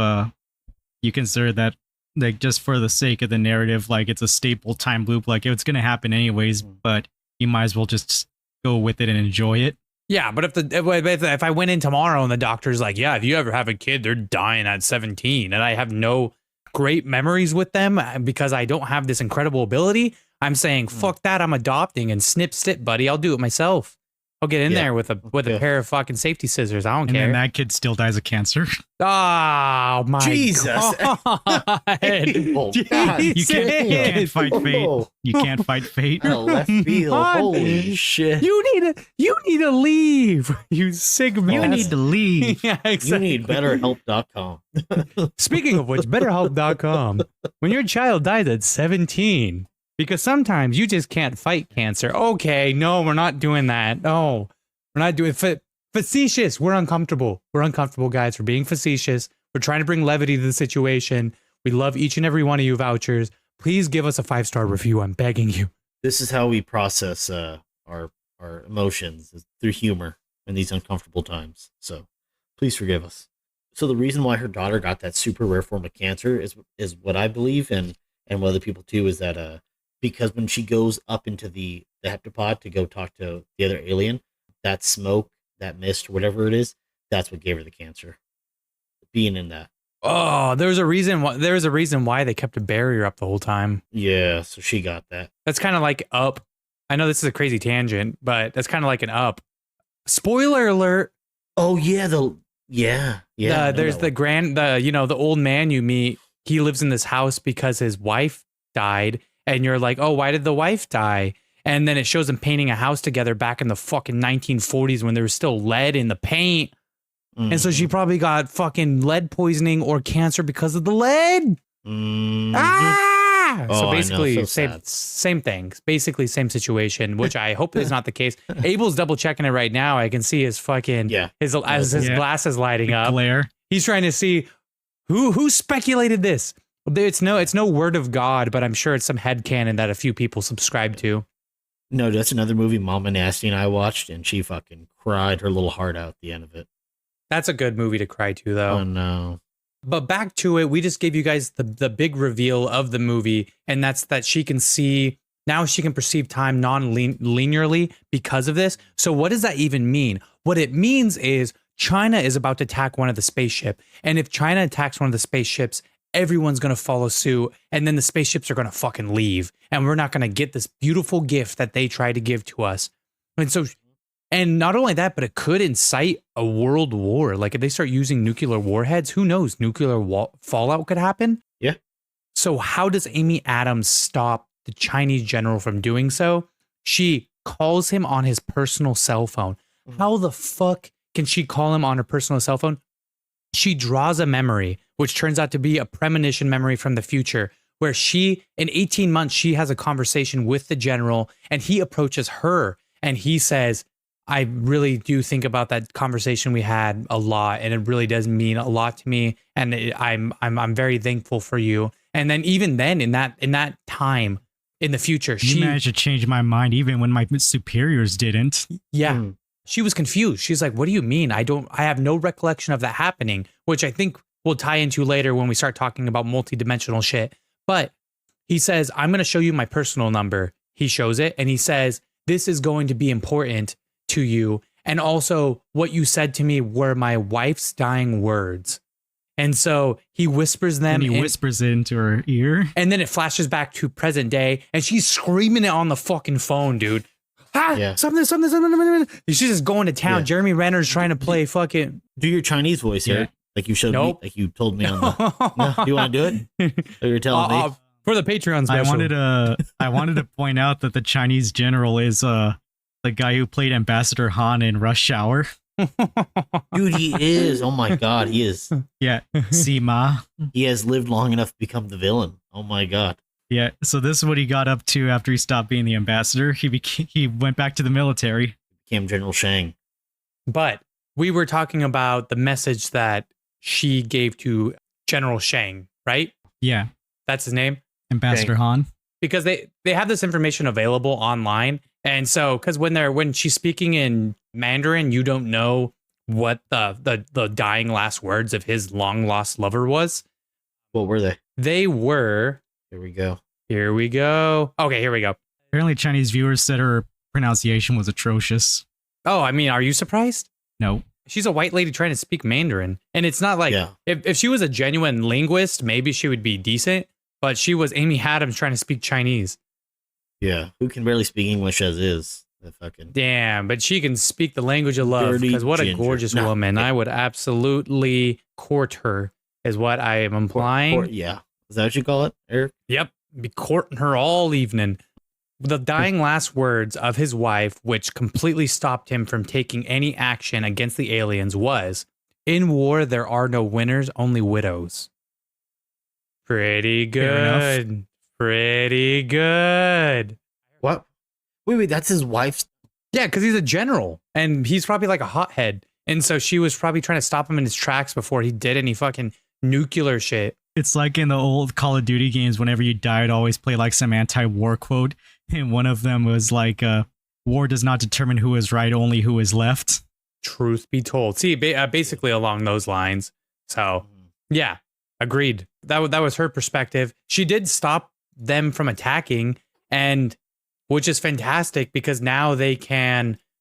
you consider that, like, just for the sake of the narrative, like, it's a staple time loop, like, it's going to happen anyways, but you might as well just go with it and enjoy it. Yeah, but if I went in tomorrow and the doctor's like, yeah, if you ever have a kid, they're dying at 17, and I have no great memories with them because I don't have this incredible ability, I'm saying, fuck that, I'm adopting, and snip, buddy, I'll do it myself. I'll get in there with a pair of fucking safety scissors. I don't care. And then that kid still dies of cancer. Oh my Jesus. God. Abel, God. You can't fight fate. You can't fight fate. Out of left field. Holy shit. You need to leave. You sick man. You need to leave. Yeah, exactly. You need betterhelp.com. Speaking of which, betterhelp.com. When your child dies at 17, because sometimes you just can't fight cancer. Okay, no, we're not doing that. No, we're not doing facetious. We're uncomfortable. We're uncomfortable, guys. We're being facetious. We're trying to bring levity to the situation. We love each and every one of you, Vouchers. Please give us a 5-star review. I'm begging you. This is how we process our emotions, is through humor in these uncomfortable times. So please forgive us. So the reason why her daughter got that super rare form of cancer is what I believe, and what other people too, is that because when she goes up into the heptapod to go talk to the other alien, that smoke, that mist, whatever it is, that's what gave her the cancer. Being in that. Oh, there was a reason why they kept a barrier up the whole time. Yeah, so she got that. That's kind of like Up. I know this is a crazy tangent, but that's kind of like an Up. Spoiler alert. Oh yeah, there's the old man you meet. He lives in this house because his wife died. And you're like, oh, why did the wife die? And then it shows them painting a house together back in the fucking 1940s when there was still lead in the paint. And so she probably got fucking lead poisoning or cancer because of the lead. So basically, same things. Basically, same situation, which I hope is not the case. Abel's double checking it right now. I can see his fucking his glasses lighting up. Glare. He's trying to see who speculated this. It's no word of God, but I'm sure it's some headcanon that a few people subscribe to. No, that's another movie PapaNasty and I watched, and she fucking cried her little heart out at the end of it. That's a good movie to cry to, though. Oh, no. But back to it, we just gave you guys the big reveal of the movie, and that's that she can see Now she can perceive time non-linearly because of this. So what does that even mean? What it means is China is about to attack one of the spaceship. And if China attacks one of the spaceships, everyone's going to follow suit. And then the spaceships are going to fucking leave. And we're not going to get this beautiful gift that they try to give to us. And so, and not only that, but it could incite a world war. Like if they start using nuclear warheads, who knows? Nuclear fallout could happen. Yeah. So how does Amy Adams stop the Chinese general from doing so? She calls him on his personal cell phone. How the fuck can she call him on her personal cell phone? She draws a memory, which turns out to be a premonition memory from the future, where she, in 18 months, she has a conversation with the general and he approaches her and he says, I really do think about that conversation we had a lot, and it really does mean a lot to me, and I'm very thankful for you. And then even then, in that time in the future, She managed to change my mind even when my superiors didn't. yeah, she was confused. She's like, "What do you mean? I have no recollection of that happening," which I think we'll tie into later when we start talking about multidimensional shit. But he says, "I'm going to show you my personal number." He shows it, and he says, "This is going to be important to you, and also what you said to me were my wife's dying words." And so he whispers them, and he whispers it into her ear, and then it flashes back to present day, and she's screaming it on the fucking phone, dude. Something. She's just going to town. Jeremy Renner's trying to play fucking. Do your Chinese voice here, like you showed me, like you told me on the. No, do you want to do it? Or you're telling me for the Patreon special. I wanted to point out that the Chinese general is the guy who played Ambassador Han in Rush Hour. Dude, he is. Oh my god, he is. Yeah, Sima. He has lived long enough to become the villain. Oh my god. Yeah, so this is what he got up to after he stopped being the ambassador. He went back to the military. Became General Shang. But we were talking about the message that she gave to General Shang, right? Yeah. That's his name? Ambassador Han. Because they have this information available online. And so, because when she's speaking in Mandarin, you don't know what the dying last words of his long lost lover was. What were they? They were. Here we go. Okay, here we go. Apparently, Chinese viewers said her pronunciation was atrocious. Oh, I mean, are you surprised? No. She's a white lady trying to speak Mandarin. And it's not like, if she was a genuine linguist, maybe she would be decent. But she was Amy Adams trying to speak Chinese. Yeah, who can barely speak English as is. The fucking damn, but she can speak the language of love. Because what a gorgeous woman. I would absolutely court her, is what I am implying. Yeah. Is that what you call it, Eric? Yep. Be courting her all evening. The dying last words of his wife, which completely stopped him from taking any action against the aliens, was, "In war, there are no winners, only widows." Pretty good. Pretty good. What? Wait, that's his wife's. Yeah, because he's a general and he's probably like a hothead. And so she was probably trying to stop him in his tracks before he did any fucking nuclear shit. It's like in the old Call of Duty games, whenever you die, I'd always play like some anti-war quote. And one of them was like, war does not determine who is right, only who is left. Truth be told. See, basically along those lines. So, yeah, agreed. That was her perspective. She did stop them from attacking, and which is fantastic because now they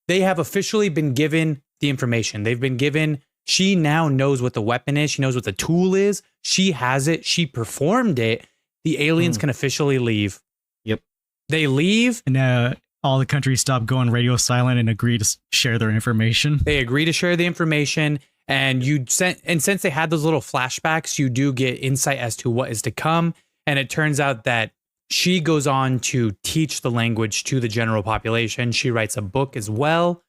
have officially been given the information. They've been given, she now knows what the weapon is. She knows what the tool is. She has it. She performed it. The aliens can officially leave. Yep. They leave. And all the countries stop going radio silent and agree to share their information. They agree to share the information. And since they had those little flashbacks, you do get insight as to what is to come. And it turns out that she goes on to teach the language to the general population. She writes a book as well.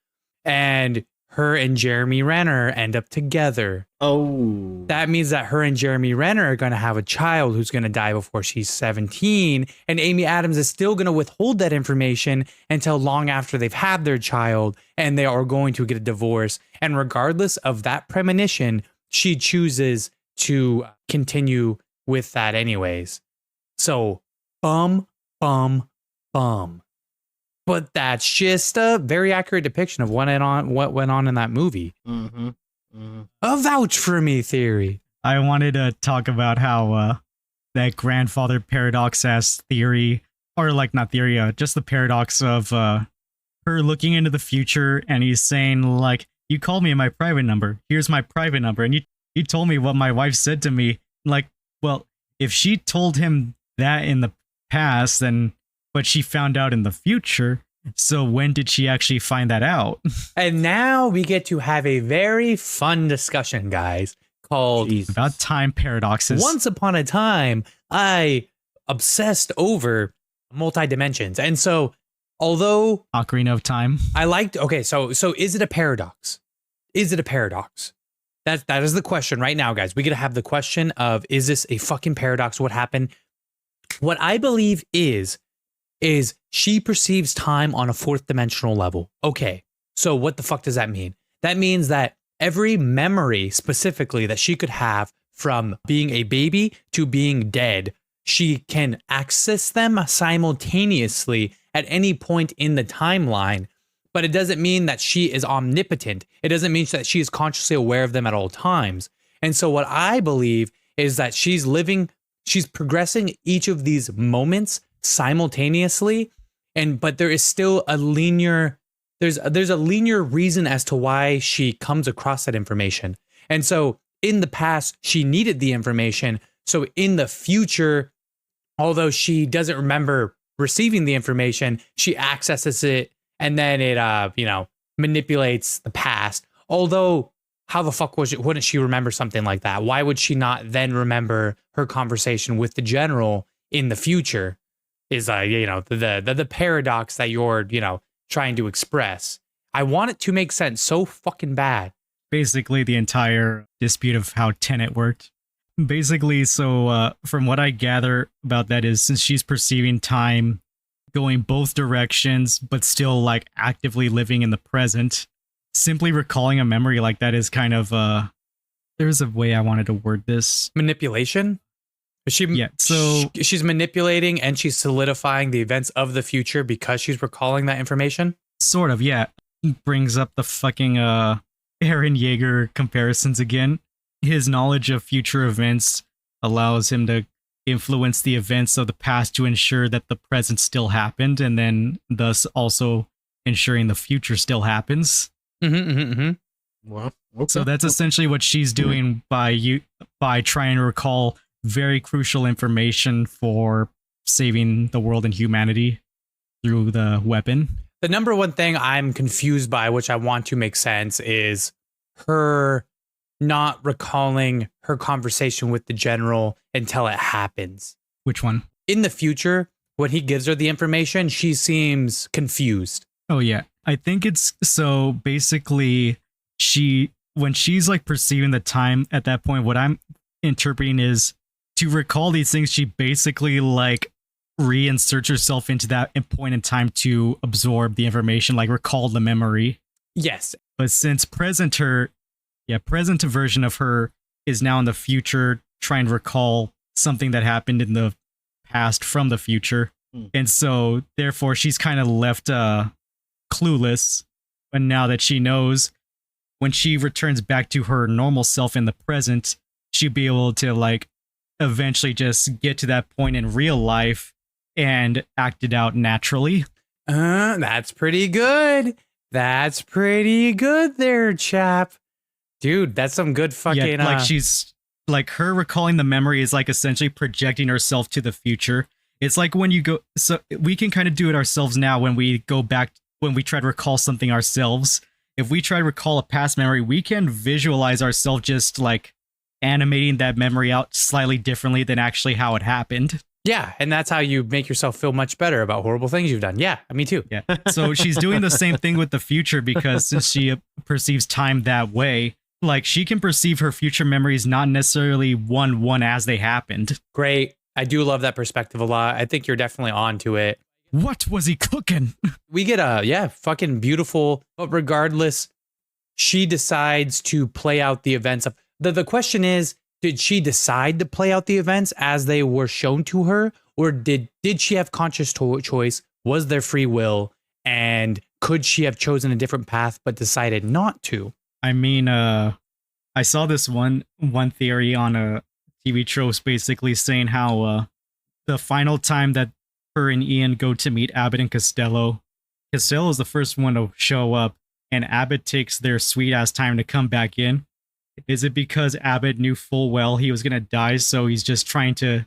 And her and Jeremy Renner end up together. Oh. That means that her and Jeremy Renner are going to have a child who's going to die before she's 17. And Amy Adams is still going to withhold that information until long after they've had their child. And they are going to get a divorce. And regardless of that premonition, she chooses to continue with that anyways. So, bum. But that's just a very accurate depiction of what went on in that movie. A vouch for me theory. I wanted to talk about how that grandfather paradox ass theory or like not theory, just the paradox of her looking into the future, and he's saying like, you called me in my private number. Here's my private number. And you told me what my wife said to me. Like, well, if she told him that in the past, then, but she found out in the future. So when did she actually find that out? And now we get to have a very fun discussion, guys, called about time paradoxes. Once upon a time, I obsessed over multi-dimensions. And so, although Ocarina of Time, I liked, okay, so is it a paradox? Is it a paradox? That is the question right now, guys. We gotta have the question of, is this a fucking paradox? What happened? What I believe is she perceives time on a fourth dimensional level. Okay, so what the fuck does that mean? That means that every memory specifically that she could have from being a baby to being dead, she can access them simultaneously at any point in the timeline. But it doesn't mean that she is omnipotent. It doesn't mean that she is consciously aware of them at all times. And so what I believe is that she's progressing each of these moments simultaneously, but there is still a linear, there's a linear reason as to why she comes across that information. And so in the past, she needed the information. So in the future, although she doesn't remember receiving the information, she accesses it, and then it manipulates the past. Although, how the fuck wouldn't she remember something like that? Why would she not then remember her conversation with the general in the future? Is the paradox that you're trying to express. I want it to make sense so fucking bad. Basically, the entire dispute of how Tenet worked. Basically, so from what I gather about that is, since she's perceiving time going both directions, but still like actively living in the present, simply recalling a memory like that is kind of there's a way I wanted to word this. Manipulation? She's manipulating and she's solidifying the events of the future because she's recalling that information? Sort of, yeah. Brings up the fucking Eren Yeager comparisons again. His knowledge of future events allows him to influence the events of the past to ensure that the present still happened, and then thus also ensuring the future still happens. Well, okay. So that's essentially what she's doing by trying to recall very crucial information for saving the world and humanity through the weapon. The number one thing I'm confused by, which I want to make sense, is her not recalling her conversation with the general until it happens. Which one? In the future, when he gives her the information, she seems confused. Oh yeah. I think it's so basically when she's like perceiving the time at that point, what I'm interpreting is to recall these things, she basically like reinserts herself into that point in time to absorb the information, like recall the memory. Yes. But since present version of her is now in the future trying to recall something that happened in the past from the future. And so therefore she's kind of left clueless. But now that she knows, when she returns back to her normal self in the present, she'll be able to like eventually just get to that point in real life and act it out naturally. That's pretty good. That's pretty good there, chap. Dude, that's some good fucking... Yeah, like she's... Like her recalling the memory is like essentially projecting herself to the future. It's like when you go... So we can kind of do it ourselves now when we go back... When we try to recall something ourselves. If we try to recall a past memory, we can visualize ourselves just like animating that memory out slightly differently than actually how it happened. Yeah, and that's how you make yourself feel much better about horrible things you've done. Yeah, me too. Yeah. So she's doing the same thing with the future, because since she perceives time that way, like she can perceive her future memories not necessarily one as they happened. Great. I do love that perspective a lot. I think you're definitely on to it. What was he cooking? We get fucking beautiful, but regardless, she decides to play out the events of... The question is, did she decide to play out the events as they were shown to her? Or did she have conscious choice? Was there free will? And could she have chosen a different path but decided not to? I mean, I saw this one theory on a TV show basically saying how the final time that her and Ian go to meet Abbott and Costello. Costello is the first one to show up, and Abbott takes their sweet ass time to come back in. Is it because Abbott knew full well he was gonna die, so he's just trying to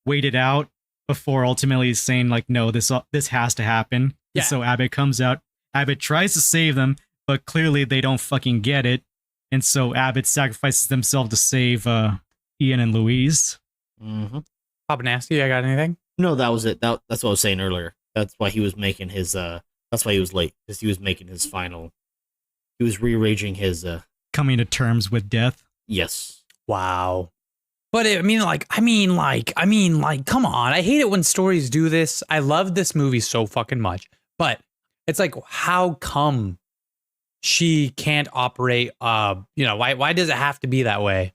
wait it out before ultimately saying like, no, this has to happen? Yeah. So Abbott comes out. Abbott tries to save them, but clearly they don't fucking get it, and so Abbott sacrifices himself to save Ian and Louise. Mm-hmm. PapaNasty, I got anything? No, that was it. That's what I was saying earlier. That's why he was making his. That's why he was late, because he was making his final. He was rearranging his. Coming to terms with death. Yes. Wow. But I mean, come on. I hate it when stories do this. I love this movie so fucking much. But it's like, how come she can't operate? Why does it have to be that way?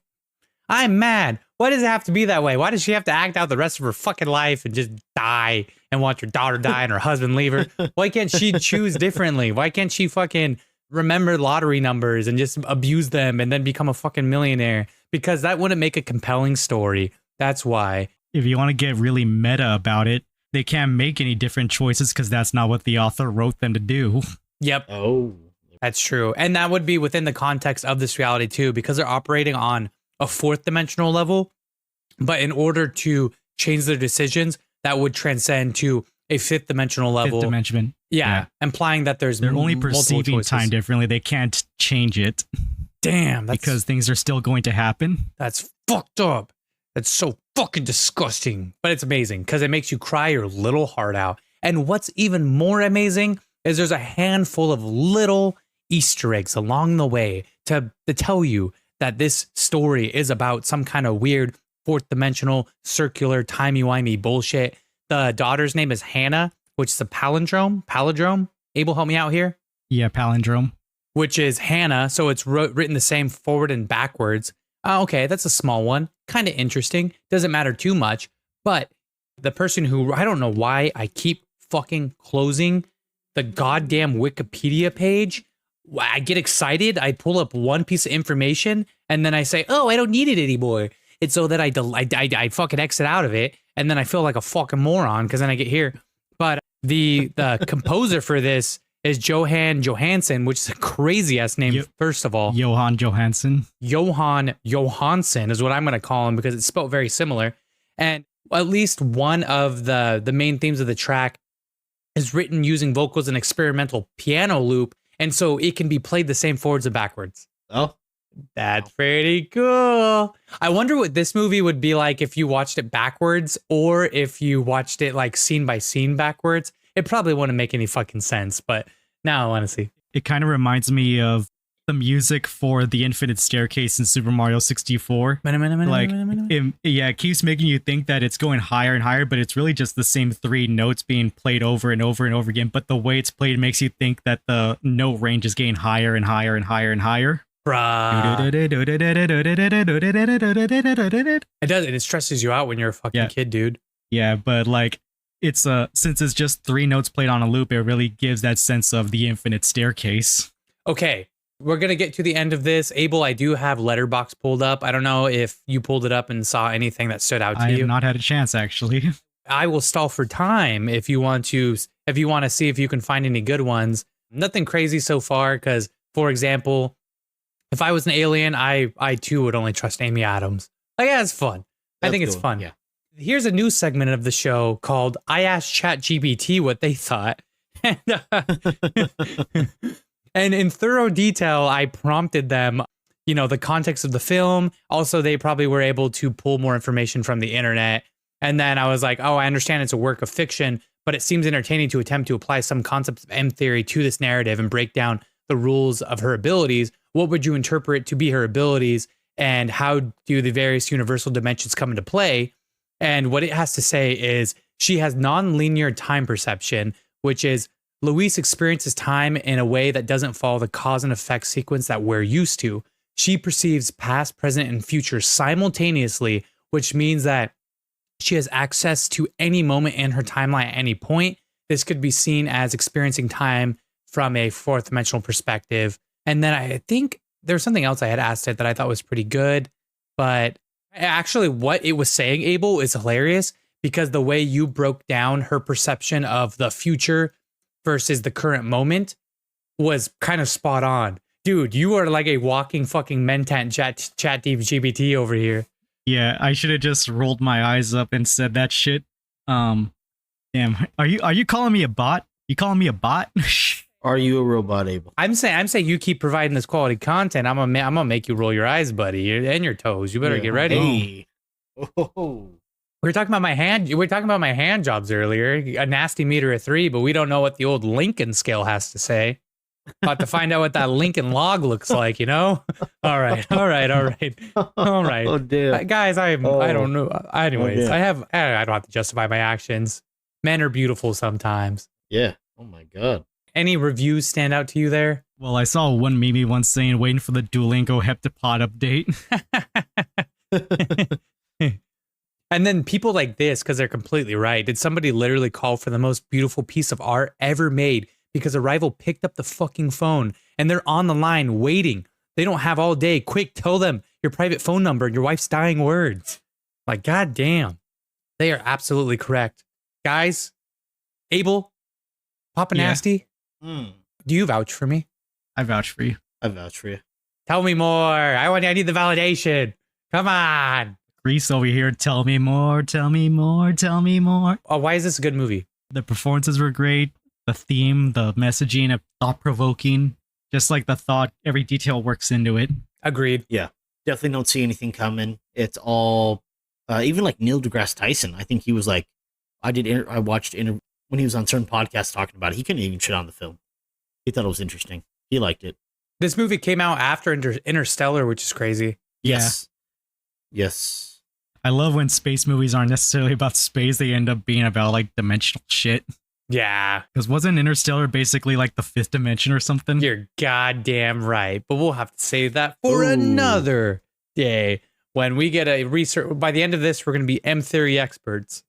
I'm mad. Why does it have to be that way? Why does she have to act out the rest of her fucking life and just die and watch her daughter die and her husband leave her? Why can't she choose differently? Why can't she fucking remember lottery numbers and just abuse them and then become a fucking millionaire? Because that wouldn't make a compelling story. That's why. If you want to get really meta about it, they can't make any different choices because that's not what the author wrote them to do. Yep. Oh. That's true. And that would be within the context of this reality too, because they're operating on a fourth dimensional level. But in order to change their decisions, that would transcend to a fifth dimensional level. Fifth dimension. Yeah. Implying that they're only perceiving time differently. They can't change it. Damn. Because things are still going to happen. That's fucked up. That's so fucking disgusting. But it's amazing because it makes you cry your little heart out. And what's even more amazing is there's a handful of little Easter eggs along the way to tell you that this story is about some kind of weird fourth dimensional circular timey-wimey bullshit. The daughter's name is Hannah, which is a palindrome. Abel, help me out here. Yeah, palindrome. Which is Hannah, so it's written the same forward and backwards. Okay, that's a small one. Kind of interesting. Doesn't matter too much. But the person who, I don't know why I keep fucking closing the goddamn Wikipedia page. I get excited. I pull up one piece of information and then I say, oh, I don't need it anymore. It's so that I fucking exit out of it. And then I feel like a fucking moron because then I get here. But the composer for this is Johan Johansson, which is a crazy ass name, first of all. Johan Johansson. Johan Johansson is what I'm going to call him because it's spelled very similar. And at least one of the main themes of the track is written using vocals and experimental piano loop. And so it can be played the same forwards and backwards. Oh, that's pretty cool. I wonder what this movie would be like if you watched it backwards or if you watched it like scene by scene backwards. It probably wouldn't make any fucking sense, but now I want to see. It kind of reminds me of the music for the Infinite Staircase in Super Mario 64. It keeps making you think that it's going higher and higher, but it's really just the same three notes being played over and over and over again. But the way it's played makes you think that the note range is getting higher and higher and higher and higher. Bruh. It does. It stresses you out when you're a fucking kid, dude. Yeah, but like it's since it's just three notes played on a loop, it really gives that sense of the Infinite Staircase. Okay. We're going to get to the end of this. Abel, I do have Letterboxd pulled up. I don't know if you pulled it up and saw anything that stood out to you. I have not had a chance, actually. I will stall for time if you want to see if you can find any good ones. Nothing crazy so far, because, for example, if I was an alien, I too would only trust Amy Adams. Like, yeah, it's fun. I think it's fun. Yeah. Here's a new segment of the show called I Asked ChatGPT What They Thought. And in thorough detail, I prompted them, the context of the film. Also, they probably were able to pull more information from the internet. And then I was like, oh, I understand it's a work of fiction, but it seems entertaining to attempt to apply some concepts of M theory to this narrative and break down the rules of her abilities. What would you interpret to be her abilities? And how do the various universal dimensions come into play? And what it has to say is she has non-linear time perception, which is Louise experiences time in a way that doesn't follow the cause and effect sequence that we're used to. She perceives past, present, and future simultaneously, which means that she has access to any moment in her timeline at any point. This could be seen as experiencing time from a fourth dimensional perspective. And then I think there's something else I had asked it that I thought was pretty good. But actually what it was saying, Abel, is hilarious because the way you broke down her perception of the future versus the current moment was kind of spot on. Dude, you are like a walking fucking mentant chat GPT over here. Yeah, I should have just rolled my eyes up and said that shit. Damn, are you calling me a bot? You calling me a bot? Are you a robot, Abel? I'm saying you keep providing this quality content. I'm gonna make you roll your eyes, buddy, and your toes. You better get ready. Hey. Oh. We were talking about my hand jobs earlier. A nasty meter of 3, but we don't know what the old Lincoln scale has to say. About to find out what that Lincoln log looks like, you know? All right. Oh, damn. Guys, I don't know. Anyways, Oh, I don't have to justify my actions. Men are beautiful sometimes. Yeah. Oh, my God. Any reviews stand out to you there? Well, I saw one meme once saying, waiting for the Duolingo Heptapod update. And then people like this, because they're completely right. Did somebody literally call for the most beautiful piece of art ever made because a rival picked up the fucking phone and they're on the line waiting? They don't have all day. Quick, tell them your private phone number and your wife's dying words. Like, goddamn. They are absolutely correct. Guys, Abel, PapaNasty, do you vouch for me? I vouch for you. I vouch for you. Tell me more. I need the validation. Come on. Reese over here, tell me more, tell me more, tell me more. Oh, why is this a good movie? The performances were great. The theme, the messaging of thought-provoking. Just like the thought, every detail works into it. Agreed. Yeah. Definitely don't see anything coming. It's all, even like Neil deGrasse Tyson. I think he was like, I watched when he was on certain podcasts talking about it. He couldn't even shit on the film. He thought it was interesting. He liked it. This movie came out after Interstellar, which is crazy. Yes. Yes. I love when space movies aren't necessarily about space. They end up being about like dimensional shit. Yeah. Because wasn't Interstellar basically like the fifth dimension or something? You're goddamn right. But we'll have to save that for Ooh. another day. When we get a research, by the end of this, we're going to be M theory experts.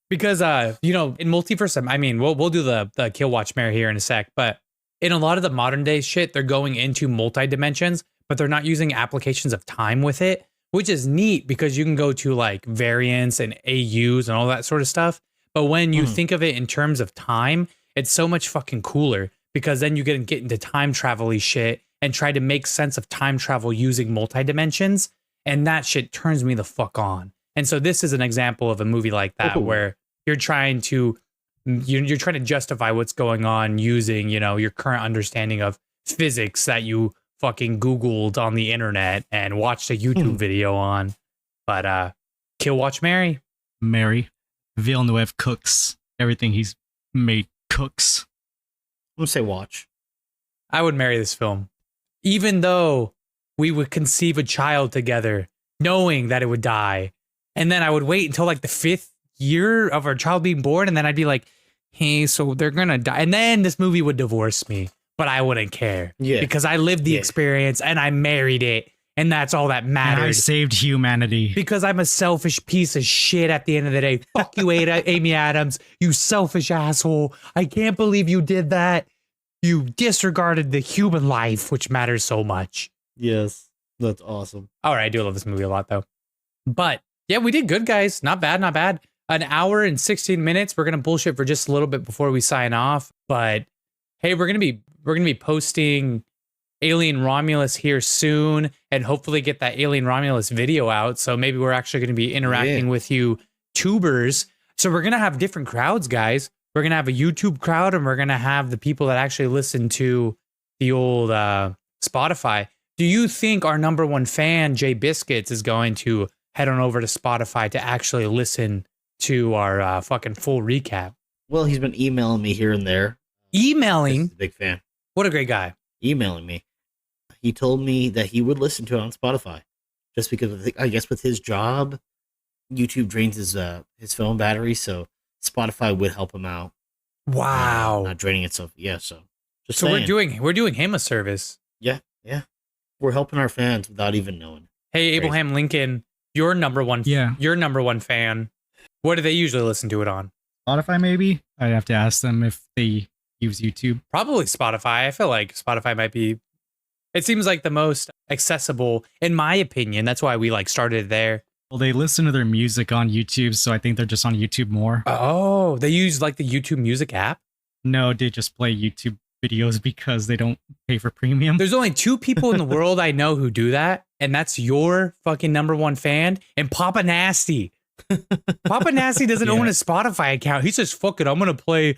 Because, in multiverse, I mean, we'll do the kill, watch, marry here in a sec. But in a lot of the modern day shit, they're going into multi-dimensions, but they're not using applications of time with it, which is neat because you can go to like variants and AUs and all that sort of stuff. But when you think of it in terms of time, it's so much fucking cooler because then you get into time travel-y shit and try to make sense of time travel using multi-dimensions. And that shit turns me the fuck on. And so this is an example of a movie like that where you're trying to justify what's going on using, your current understanding of physics that you fucking Googled on the internet and watched a YouTube video on. But kill, watch, marry. Marry. Villeneuve cooks. Everything he's made cooks. I'm going to say watch. I would marry this film. Even though we would conceive a child together, knowing that it would die. And then I would wait until like the 5th year of our child being born. And then I'd be like, hey, so they're going to die. And then this movie would divorce me. But I wouldn't care. Yeah. Because I lived the experience and I married it. And that's all that mattered. And I saved humanity. Because I'm a selfish piece of shit at the end of the day. Fuck you, Amy Adams. You selfish asshole. I can't believe you did that. You disregarded the human life, which matters so much. Yes. That's awesome. All right. I do love this movie a lot, though. But yeah, we did good, guys. Not bad, not bad. An hour and 16 minutes. We're going to bullshit for just a little bit before we sign off. But hey, we're going to be posting Alien Romulus here soon and hopefully get that Alien Romulus video out. So maybe we're actually going to be interacting with you tubers. So we're going to have different crowds, guys. We're going to have a YouTube crowd and we're going to have the people that actually listen to the old Spotify. Do you think our number one fan, Jay Biscuits, is going to head on over to Spotify to actually listen to our fucking full recap? Well, he's been emailing me here and there. Emailing? Big fan. What a great guy. Emailing me. He told me that he would listen to it on Spotify. Just because, I guess with his job, YouTube drains his phone battery, so Spotify would help him out. Wow. Not draining itself. Yeah, so just so saying. we're doing him a service. Yeah. We're helping our fans without even knowing. Hey, Abraham Lincoln, your number one fan. What do they usually listen to it on? Spotify, maybe? I'd have to ask them if they use YouTube. Probably Spotify. I feel like Spotify might be, it seems like the most accessible, in my opinion. That's why we started there. Well, Well, they listen to their music on YouTube, so I think they're just on YouTube more. Oh, they use like the YouTube Music app? No, they just play YouTube videos because they don't pay for premium. There's only 2 people in the world I know who do that, and that's your fucking #1 fan and PapaNasty. PapaNasty doesn't own a Spotify account. He says, "Fuck it, I'm gonna play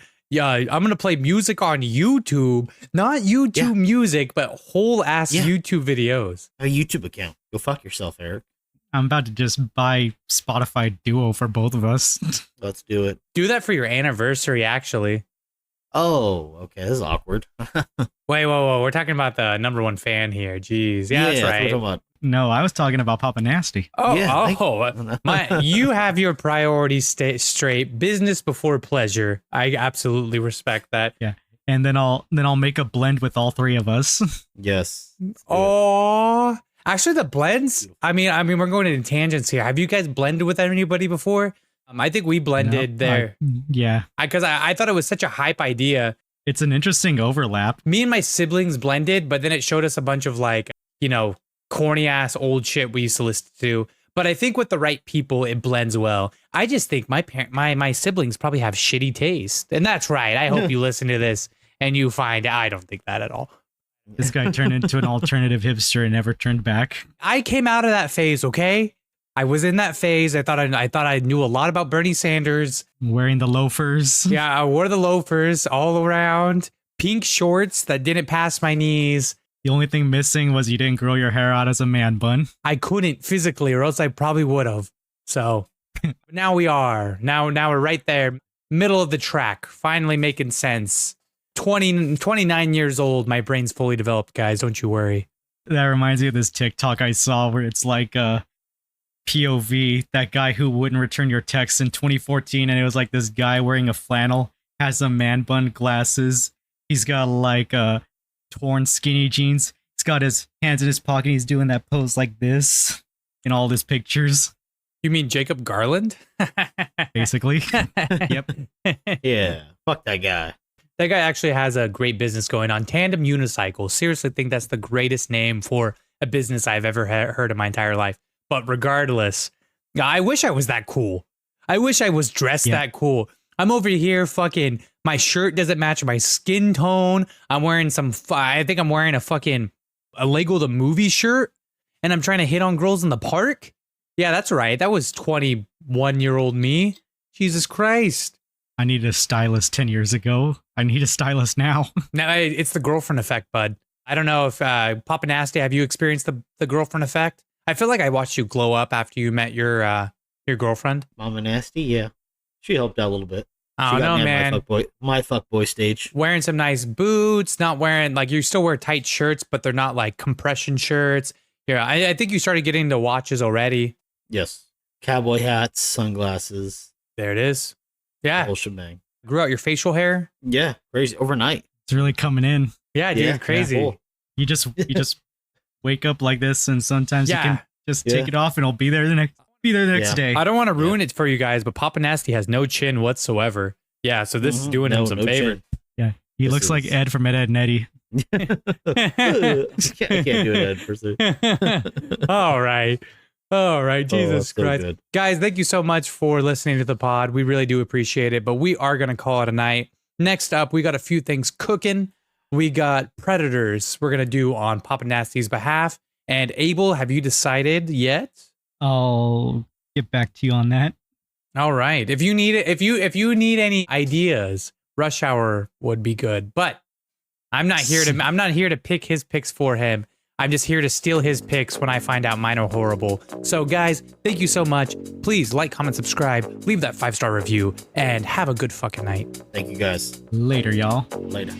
music on YouTube, not YouTube Music, but whole ass YouTube videos." A YouTube account. Go fuck yourself, Eric. I'm about to just buy Spotify Duo for both of us. Let's do it. Do that for your anniversary, actually. Oh, okay. This is awkward. Wait, whoa. We're talking about the #1 fan here. Jeez. Yeah, that's what right. I'm talking about. No, I was talking about PapaNasty. You have your priorities straight. Business before pleasure. I absolutely respect that. Yeah. And then I'll make a blend with all 3 of us. Yes. Oh, actually, the blends. I mean, we're going into tangents here. Have you guys blended with anybody before? I think we blended there. Yeah. Because I thought it was such a hype idea. It's an interesting overlap. Me and my siblings blended, but then it showed us a bunch of like, corny ass old shit we used to listen to. But I think with the right people, it blends well. I just think my siblings probably have shitty taste, and that's right. I hope you listen to this and you find I don't think that at all. This guy turned into an alternative hipster and never turned back. I came out of that phase, okay? I was in that phase. I thought I knew a lot about Bernie Sanders. Wearing the loafers. Yeah, I wore the loafers all around. Pink shorts that didn't pass my knees. The only thing missing was you didn't grow your hair out as a man bun. I couldn't physically, or else I probably would have. So now we are. Now we're right there, middle of the track, finally making sense. 29 years old. My brain's fully developed, guys. Don't you worry. That reminds me of this TikTok I saw where it's like POV, that guy who wouldn't return your texts in 2014, and it was like this guy wearing a flannel, has a man bun, glasses. He's got like torn skinny jeans. He's got his hands in his pocket. He's doing that pose like this in all his pictures. You mean Jacob Garland? Basically. Yep. Yeah. Fuck that guy. That guy actually has a great business going on. Tandem Unicycle. Seriously think that's the greatest name for a business I've ever heard in my entire life. But regardless, I wish I was that cool. I wish I was dressed that cool. I'm over here fucking, my shirt doesn't match my skin tone. I'm wearing I think I'm wearing a Lego the Movie shirt. And I'm trying to hit on girls in the park. Yeah, that's right. That was 21-year-old me. Jesus Christ. I needed a stylist 10 years ago. I need a stylist now. No, it's the girlfriend effect, bud. I don't know if PapaNasty, have you experienced the girlfriend effect? I feel like I watched you glow up after you met your girlfriend. Mama Nasty, yeah. She helped out a little bit. Oh, no, man. My fuckboy stage. Wearing some nice boots, not wearing, like, you still wear tight shirts, but they're not, like, compression shirts. Yeah, I think you started getting into watches already. Yes. Cowboy hats, sunglasses. There it is. Yeah. Whole shebang. Grew out your facial hair. Yeah, crazy. Overnight. It's really coming in. Yeah, dude, Yeah, crazy. yeah, cool. You just wake up like this, and sometimes you can just take it off, and it'll be there the next day. I don't want to ruin it for you guys, but PapaNasty has no chin whatsoever. Yeah, so this is doing him some favor. Chin. Yeah, he looks like Ed from Ed, Ed and Eddie. I can't do it, Ed, per se. All right. Jesus so Christ. good. Guys, thank you so much for listening to the pod. We really do appreciate it, but we are going to call it a night. Next up, we got a few things cooking. We got Predators we're going to do on PapaNasty's behalf. And Abel, have you decided yet? I'll get back to you on that. All right. If you need it, if you need any ideas, Rush Hour would be good. But I'm not here to pick his picks for him. I'm just here to steal his picks when I find out mine are horrible. So guys, thank you so much. Please like, comment, subscribe, leave that 5-star review, and have a good fucking night. Thank you, guys. Later, y'all. Later.